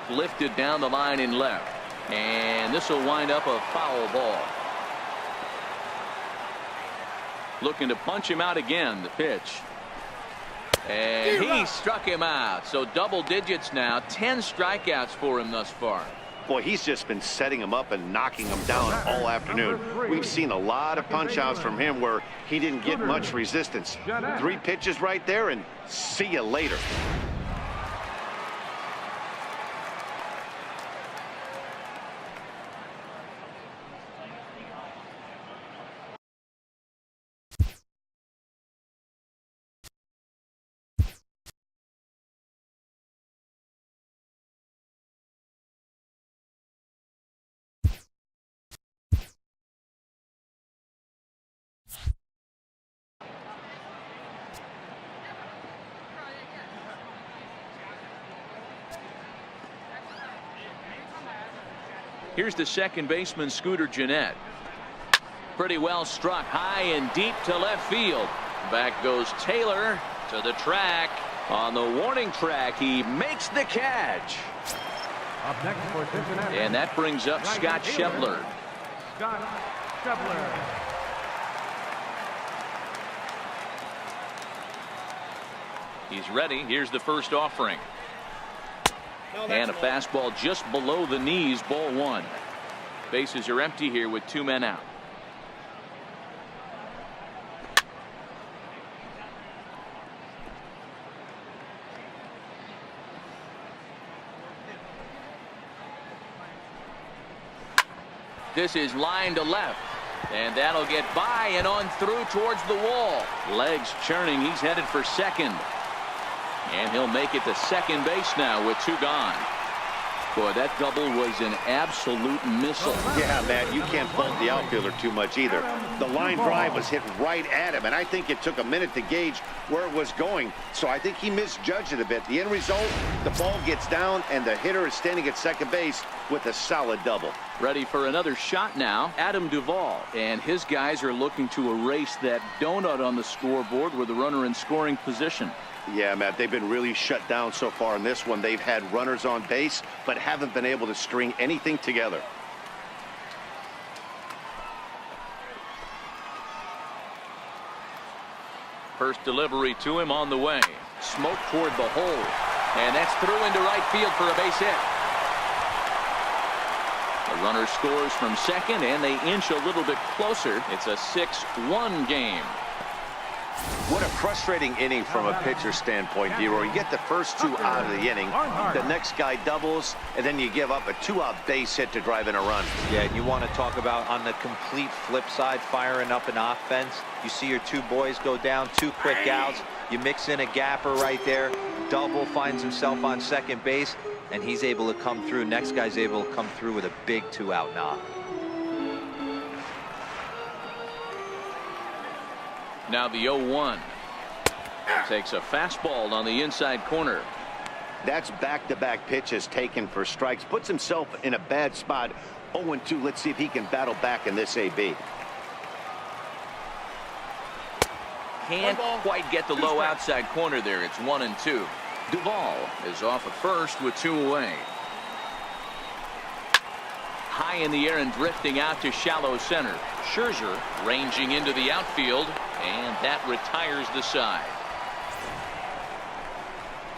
Lifted down the line in left. And this will wind up a foul ball. Looking to punch him out again, the pitch. And he struck him out. So double digits now. 10 strikeouts for him thus far. Boy, he's just been setting him up and knocking him down all afternoon. We've seen a lot of punch outs from him where he didn't get much resistance. 3 pitches right there, and see you later. Here's the second baseman, Scooter Gennett. Pretty well struck high and deep to left field. Back goes Taylor to the track. On the warning track, he makes the catch. Up next for Cincinnati. And that brings up Scott Scheffler. Scott Scheffler. He's ready. Here's the first offering. And a fastball just below the knees, ball 1. Bases are empty here with 2 men out. This is line to left. And that'll get by and on through towards the wall. Legs churning. He's headed for second. And he'll make it to second base now with 2 gone. Boy, that double was an absolute missile. Yeah, man, you can't fault the outfielder too much either. The line drive was hit right at him, and I think it took a minute to gauge where it was going. So I think he misjudged it a bit. The end result, the ball gets down, and the hitter is standing at second base with a solid double. Ready for another shot now, Adam Duvall. And his guys are looking to erase that donut on the scoreboard with the runner in scoring position. Yeah, Matt, they've been really shut down so far in this one. They've had runners on base, but haven't been able to string anything together. First delivery to him on the way. Smoke toward the hole. And that's through into right field for a base hit. The runner scores from second, and they inch a little bit closer. It's a 6-1 game. What a frustrating inning from a pitcher's standpoint, D-Roy. You get the first 2 out of the inning, the next guy doubles, and then you give up a 2-out base hit to drive in a run. Yeah, and you want to talk about on the complete flip side, firing up an offense. You see your 2 boys go down, 2 quick outs. You mix in a gapper right there. Double finds himself on second base, and he's able to come through. Next guy's able to come through with a big 2-out knock. Now the 0-1. Takes a fastball on the inside corner. That's back-to-back pitches taken for strikes. Puts himself in a bad spot. 0-2. Let's see if he can battle back in this AB. Can't quite get the low outside corner there. It's 1-2. Duvall is off at first with 2 away. high in the air and drifting out to shallow center. Scherzer ranging into the outfield, and that retires the side.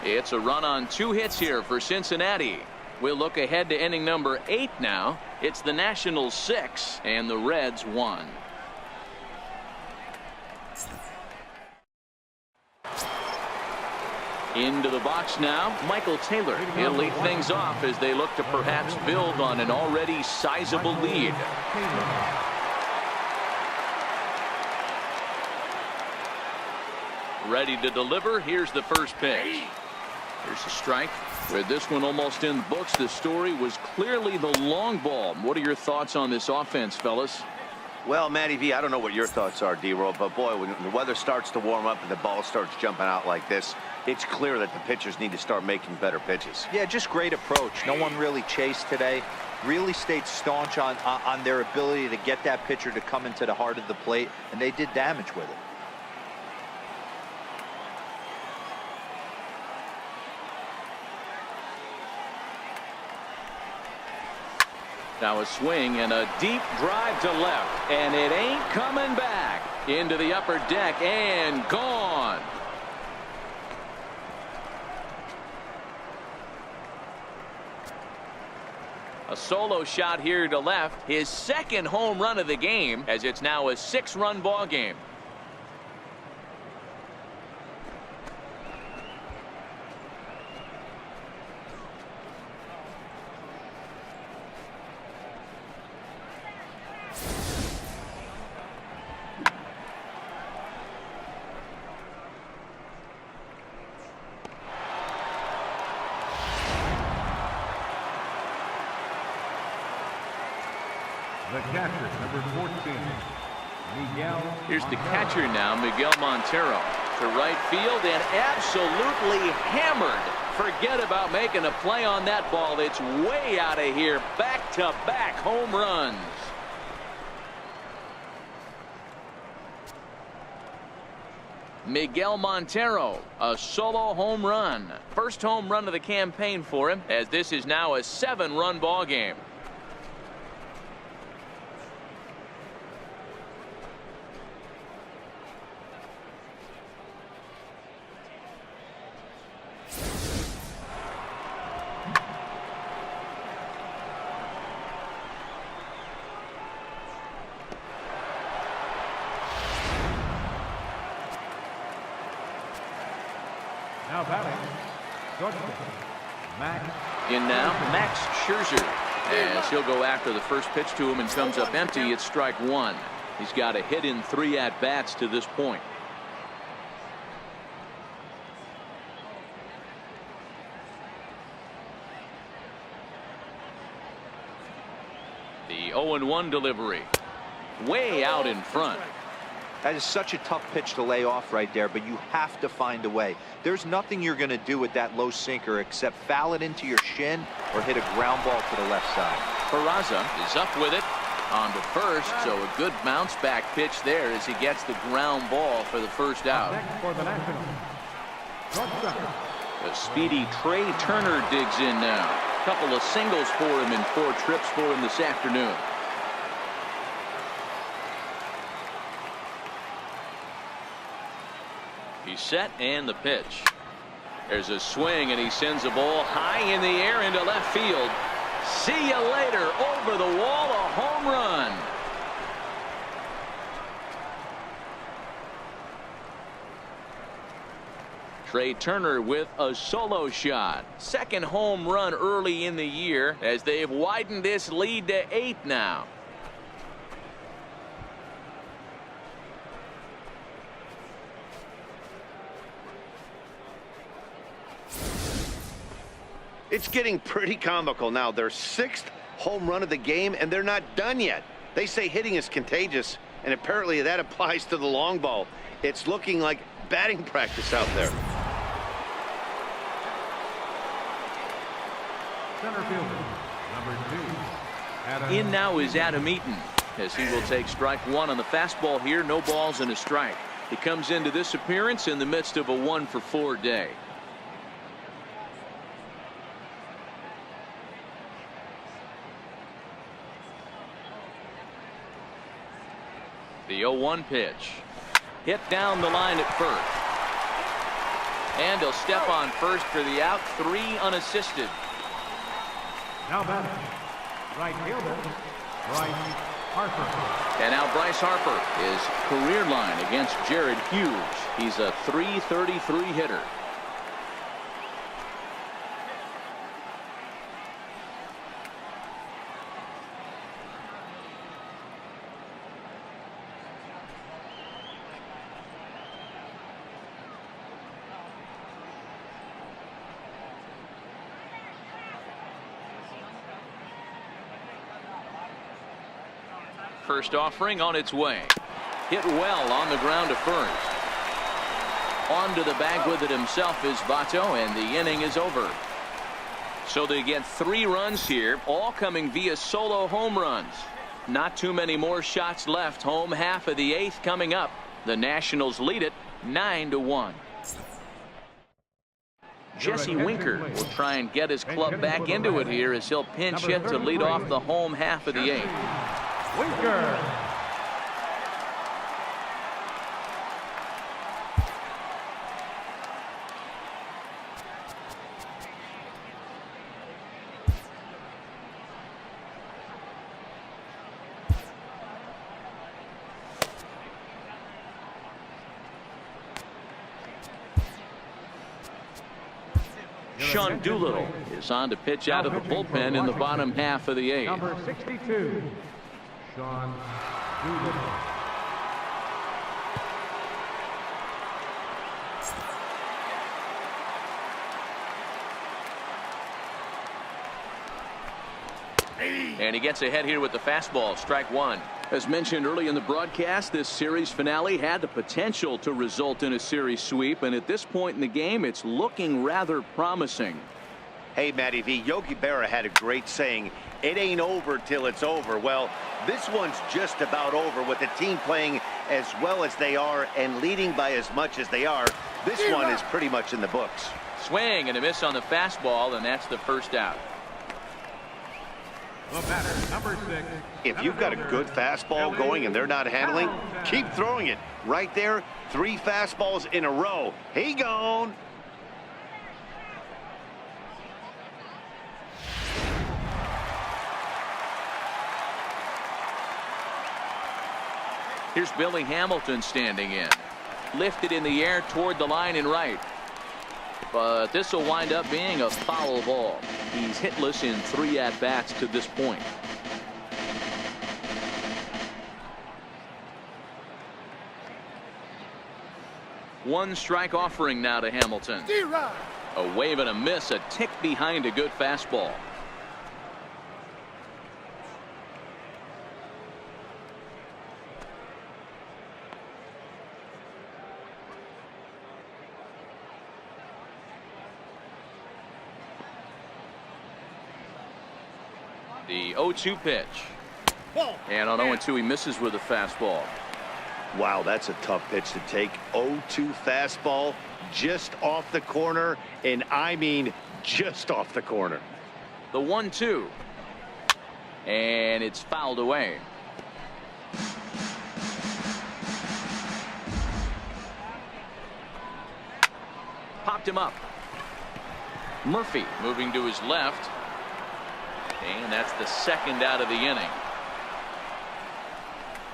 It's a run on 2 hits here for Cincinnati. We'll look ahead to inning number 8 now. It's the Nationals 6 and the Reds 1. Into the box now, Michael Taylor. He'll lead things off as they look to perhaps build on an already sizable lead. Ready to deliver. Here's the first pitch. Here's a strike. With this one almost in the books, the story was clearly the long ball. What are your thoughts on this offense, fellas? Well, Matty V, I don't know what your thoughts are, D-Roll, but boy, when the weather starts to warm up and the ball starts jumping out like this, it's clear that the pitchers need to start making better pitches. Yeah, just great approach. No one really chased today. Really stayed staunch on their ability to get that pitcher to come into the heart of the plate, and they did damage with it. Now a swing and a deep drive to left, and it ain't coming back. Into the upper deck and gone. A solo shot here to left, his second home run of the game, as it's now a 6-run ball game. The catcher, number 14, Miguel. Here's the catcher now, Miguel Montero. To right field and absolutely hammered. Forget about making a play on that ball. It's way out of here. Back-to-back home runs. Miguel Montero, a solo home run. First home run of the campaign for him, as this is now a 7-run ball game. Now batting, shortstop, Max. In now, Max Scherzer, as he'll go after the first pitch to him and comes up empty. It's strike 1. He's got a hit in 3 at-bats to this point. The 0-1 delivery, way out in front. That is such a tough pitch to lay off right there, but you have to find a way. There's nothing you're going to do with that low sinker except foul it into your shin or hit a ground ball to the left side. Peraza is up with it on to first, so a good bounce back pitch there as he gets the ground ball for the first out. Next for the Nationals, shortstop. A speedy Trey Turner digs in now. Couple of singles for him and 4 trips for him this afternoon. He's set and the pitch. There's a swing and he sends a ball high in the air into left field. See you later. Over the wall, a home run. Trey Turner with a solo shot. Second home run early in the year as they've widened this lead to 8 now. It's getting pretty comical now. Their 6th home run of the game, and they're not done yet. They say hitting is contagious, and apparently that applies to the long ball. It's looking like batting practice out there. Center fielder, number 2, Adam. In now is Adam Eaton, as he will take strike 1 on the fastball here. No balls and a strike. He comes into this appearance in the midst of a 1-for-4 day. The 0-1 pitch. Hit down the line at first. And he'll step on first for the out. 3 unassisted. Now batting, right fielder, Bryce Harper. And now Bryce Harper, his career line against Jared Hughes. He's a .333 hitter. First offering on its way. Hit well on the ground to first. Onto the bag with it himself is Votto, and the inning is over. So they get 3 runs here, all coming via solo home runs. Not too many more shots left. Home half of the 8th coming up. The Nationals lead it 9-1. Jesse Winker will try and get his club back into it here as he'll pinch hit to lead off the home half of the 8th. Winker. Sean Doolittle is on to pitch out of the bullpen in the bottom half of the 8th. Number 62, Sean Doolittle. And he gets ahead here with the fastball. Strike 1. As mentioned early in the broadcast, this series finale had the potential to result in a series sweep, and at this point in the game, it's looking rather promising. Hey, Matty V, Yogi Berra had a great saying, it ain't over till it's over. Well, this one's just about over with the team playing as well as they are and leading by as much as they are. This one is pretty much in the books. Swing and a miss on the fastball, and that's the first out. The batter, number 6. If you've got a good fastball going and they're not handling, keep throwing it. Right there, 3 fastballs in a row. He gone. Here's Billy Hamilton standing in. Lifted in the air toward the line and right. But this will wind up being a foul ball. He's hitless in 3 at-bats to this point. One strike offering now to Hamilton. A wave and a miss, a tick behind a good fastball. The 0-2 pitch. And on 0-2 he misses with a fastball. Wow, that's a tough pitch to take. 0-2 fastball just off the corner, and I mean just off the corner. The 1-2. And it's fouled away. Popped him up. Murphy moving to his left. And that's the second out of the inning.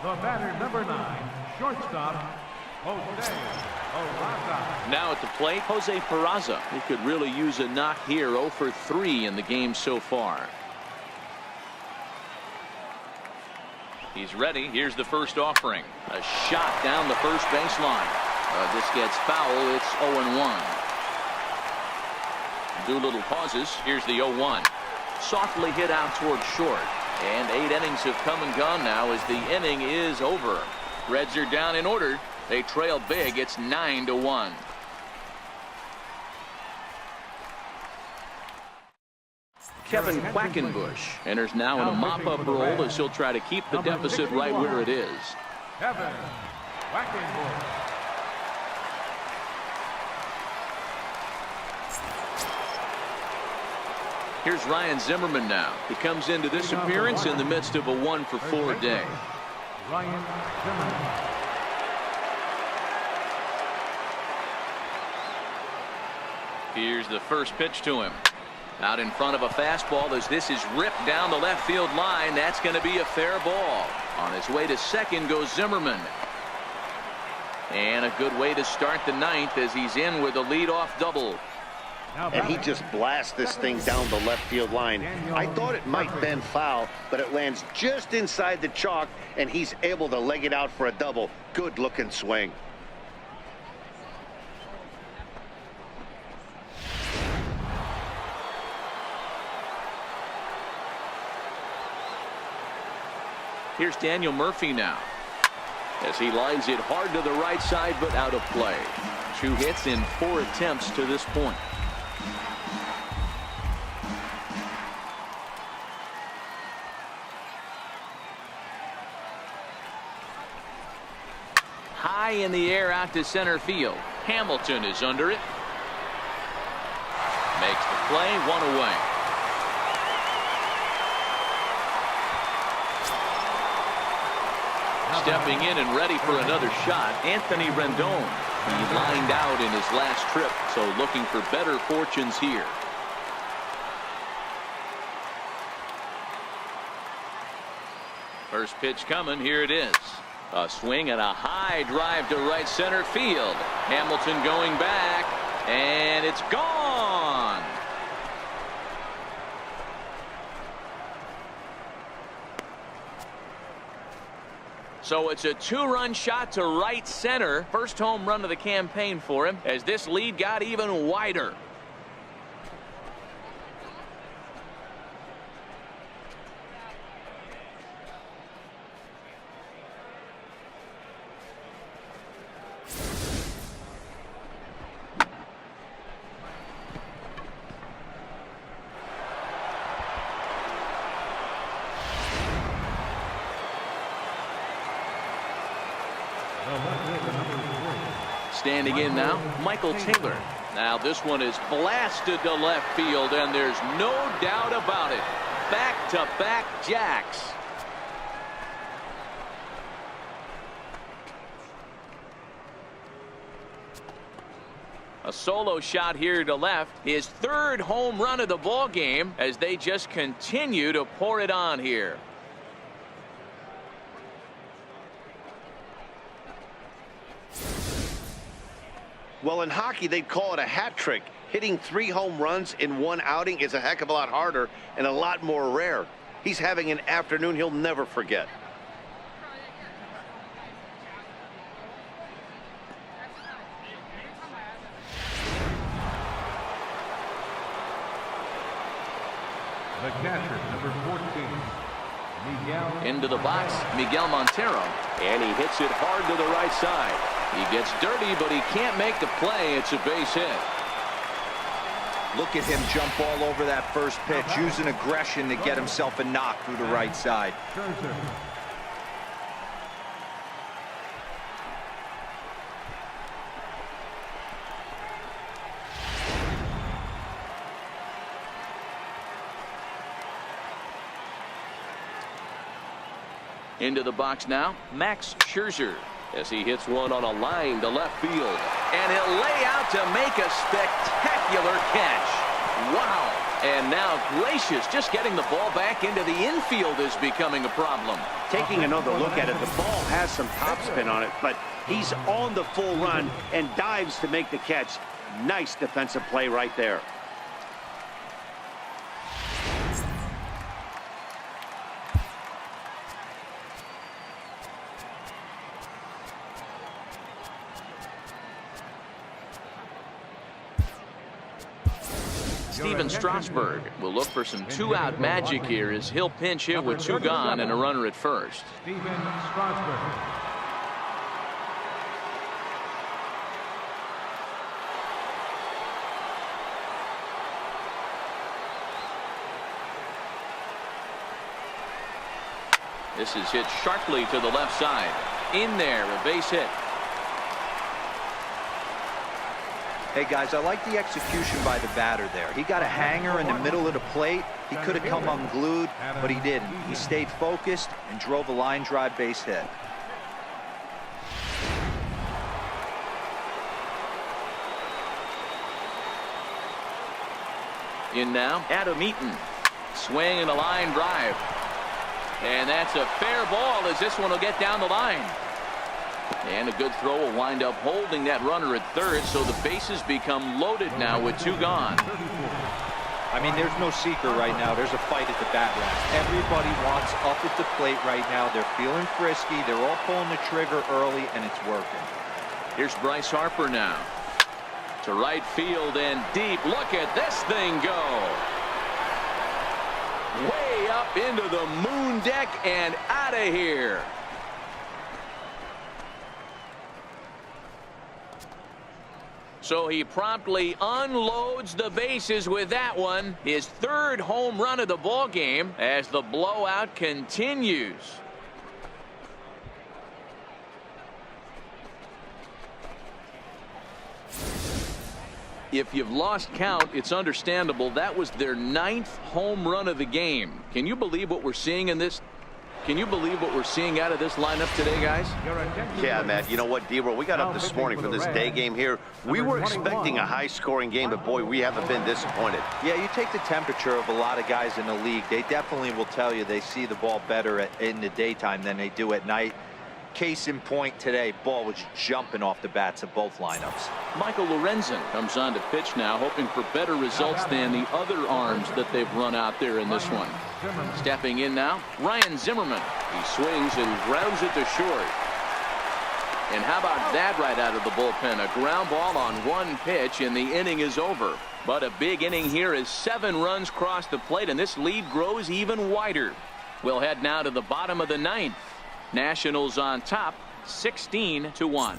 The batter, number 9, shortstop, Jose Peraza. Now at the plate, Jose Peraza. He could really use a knock here. 0 for 3 in the game so far. He's ready. Here's the first offering. A shot down the first baseline. This gets foul. It's 0-1. Doolittle pauses. Here's the 0-1. Softly hit out toward short. And 8 innings have come and gone now as the inning is over. Reds are down in order. They trail big. It's 9-1. Kevin Quackenbush enters now in a mop-up role as he'll try to keep the deficit right where it is. Kevin Quackenbush. Here's Ryan Zimmerman now. He comes into this appearance in the midst of a 1 for 4 day. Ryan Zimmerman. Here's the first pitch to him. Out in front of a fastball as this is ripped down the left field line. That's going to be a fair ball. On his way to second goes Zimmerman. And a good way to start the ninth as he's in with a leadoff double. And he just blasts this thing down the left field line. I thought it might bend foul, but it lands just inside the chalk, and he's able to leg it out for a double. Good looking swing. Here's Daniel Murphy now as he lines it hard to the right side, but out of play. 2 hits in 4 attempts to this point. High in the air out to center field. Hamilton is under it. Makes the play, 1 away. Stepping in and ready for another shot, Anthony Rendon. He lined out in his last trip, so looking for better fortunes here. First pitch coming, here it is. A swing and a high drive to right center field. Hamilton going back, and it's gone. So it's a 2-run shot to right center. First home run of the campaign for him as this lead got even wider. Standing in now, Michael Taylor. Now this one is blasted to left field, and there's no doubt about it. Back-to-back jacks. A solo shot here to left. His 3rd home run of the ball game as they just continue to pour it on here. Well, in hockey, they'd call it a hat trick. Hitting 3 home runs in 1 outing is a heck of a lot harder and a lot more rare. He's having an afternoon he'll never forget. The catcher, number 14, Miguel. Into the box, Miguel Montero. And he hits it hard to the right side. He gets dirty, but he can't make the play. It's a base hit. Look at him jump all over that first pitch, using aggression to get himself a knock through the right side. Scherzer. Into the box now, Max Scherzer, as he hits one on a line to left field. And he'll lay out to make a spectacular catch. Wow. And now Gracious, just getting the ball back into the infield is becoming a problem. Taking another look at it, the ball has some topspin on it, but he's on the full run and dives to make the catch. Nice defensive play right there. Steven Strasburg will look for some 2-out magic here as he'll pinch hit with 2 gone and a runner at first. Steven Strasburg. This is hit sharply to the left side. In there, a base hit. Hey, guys, I like the execution by the batter there. He got a hanger in the middle of the plate. He could have come unglued, but he didn't. He stayed focused and drove a line drive base hit. In now, Adam Eaton. Swing and a line drive. And that's a fair ball as this one will get down the line. And a good throw will wind up holding that runner at third, so the bases become loaded now with 2 gone. I mean, there's no secret right now. There's a fight at the bat rack. Everybody wants up at the plate right now. They're feeling frisky. They're all pulling the trigger early, and it's working. Here's Bryce Harper now. To right field and deep. Look at this thing go. Way up into the moon deck and out of here. So he promptly unloads the bases with that one. His 3rd home run of the ball game as the blowout continues. If you've lost count, it's understandable. That was their 9th home run of the game. Can you believe what we're seeing in this? Can you believe what we're seeing out of this lineup today, guys? Yeah, Matt. You know what, D-Roll? We got up this morning for this day game here. We were expecting a high-scoring game, but, boy, we haven't been disappointed. Yeah, you take the temperature of a lot of guys in the league. They definitely will tell you they see the ball better in the daytime than they do at night. Case in point today, ball was jumping off the bats of both lineups. Michael Lorenzen comes on to pitch now, hoping for better results than the other arms that they've run out there in this one. Stepping in now, Ryan Zimmerman. He swings and grounds it to short. And how about that right out of the bullpen? A ground ball on 1 pitch, and the inning is over. But a big inning here as 7 runs cross the plate, and this lead grows even wider. We'll head now to the bottom of the 9th. Nationals on top, 16-1.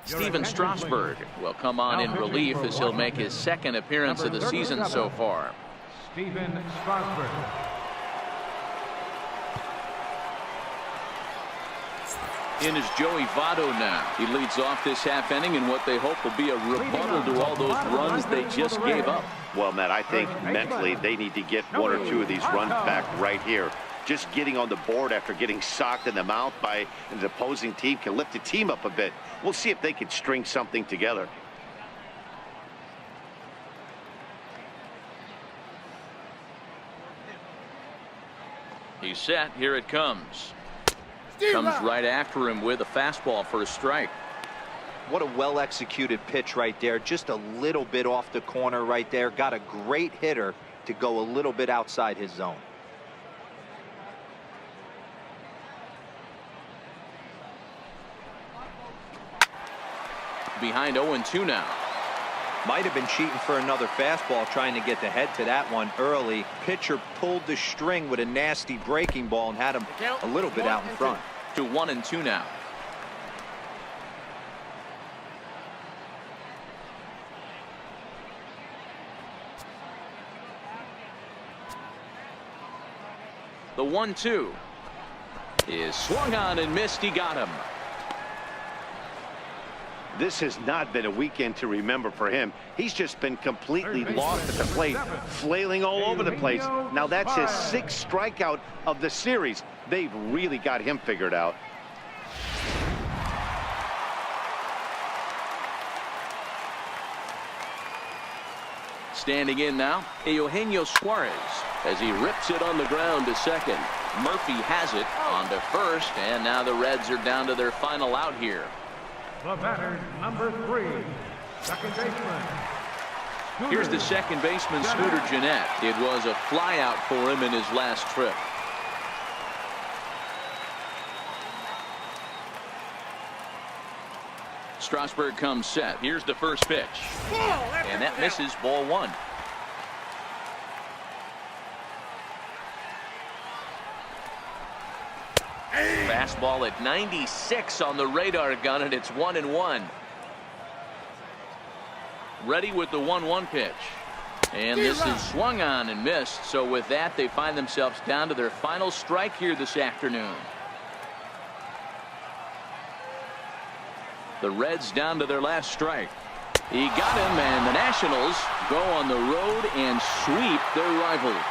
Steven Strasburg will come on in relief as he'll make his 2nd appearance of the season so far. Steven Strasburg. In is Joey Votto now. He leads off this half inning in what they hope will be a rebuttal to all those runs they just gave up. Well, Matt, I think mentally they need to get 1 or 2 of these runs back right here. Just getting on the board after getting socked in the mouth by an opposing team can lift the team up a bit. We'll see if they can string something together. He's set. Here it comes. Comes right after him with a fastball for a strike. What a well-executed pitch right there. Just a little bit off the corner right there. Got a great hitter to go a little bit outside his zone. Behind 0-2 now. Might have been cheating for another fastball, trying to get the head to that one early. Pitcher pulled the string with a nasty breaking ball and had him a little bit out in front. To 1-2 now. The 1-2 is swung on and missed. He got him. This has not been a weekend to remember for him. He's just been completely lost at the plate, flailing all over the place. Now that's his 6th strikeout of the series. They've really got him figured out. Standing in now, Eugenio Suarez as he rips it on the ground to second. Murphy has it on to first, and now the Reds are down to their final out here. The batter, number 3, second baseman. Here's the second baseman, Scooter Gennett. It was a flyout for him in his last trip. Strasburg comes set. Here's the first pitch. And that misses, ball 1. Fastball at 96 on the radar gun, and it's 1-1. Ready with the 1-1 pitch. And this is swung on and missed. So with that, they find themselves down to their final strike here this afternoon. The Reds down to their last strike. He got him, and the Nationals go on the road and sweep their rivals.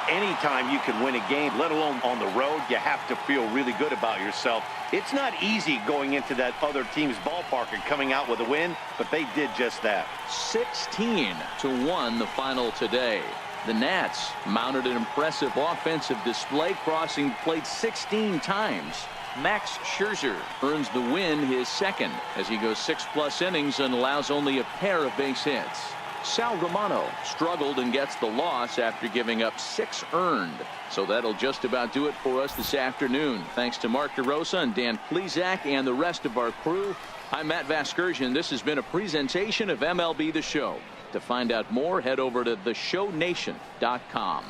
Anytime you can win a game, let alone on the road, you have to feel really good about yourself. It's not easy going into that other team's ballpark and coming out with a win, but they did just that. 16-1 the final today. The Nats mounted an impressive offensive display, crossing plate 16 times. Max Scherzer earns the win, his second, as he goes 6+ innings and allows only a pair of base hits. Sal Romano struggled and gets the loss after giving up 6 earned. So that'll just about do it for us this afternoon. Thanks to Mark DeRosa and Dan Plesac and the rest of our crew. I'm Matt Vasgersian. This has been a presentation of MLB The Show. To find out more, head over to theshownation.com.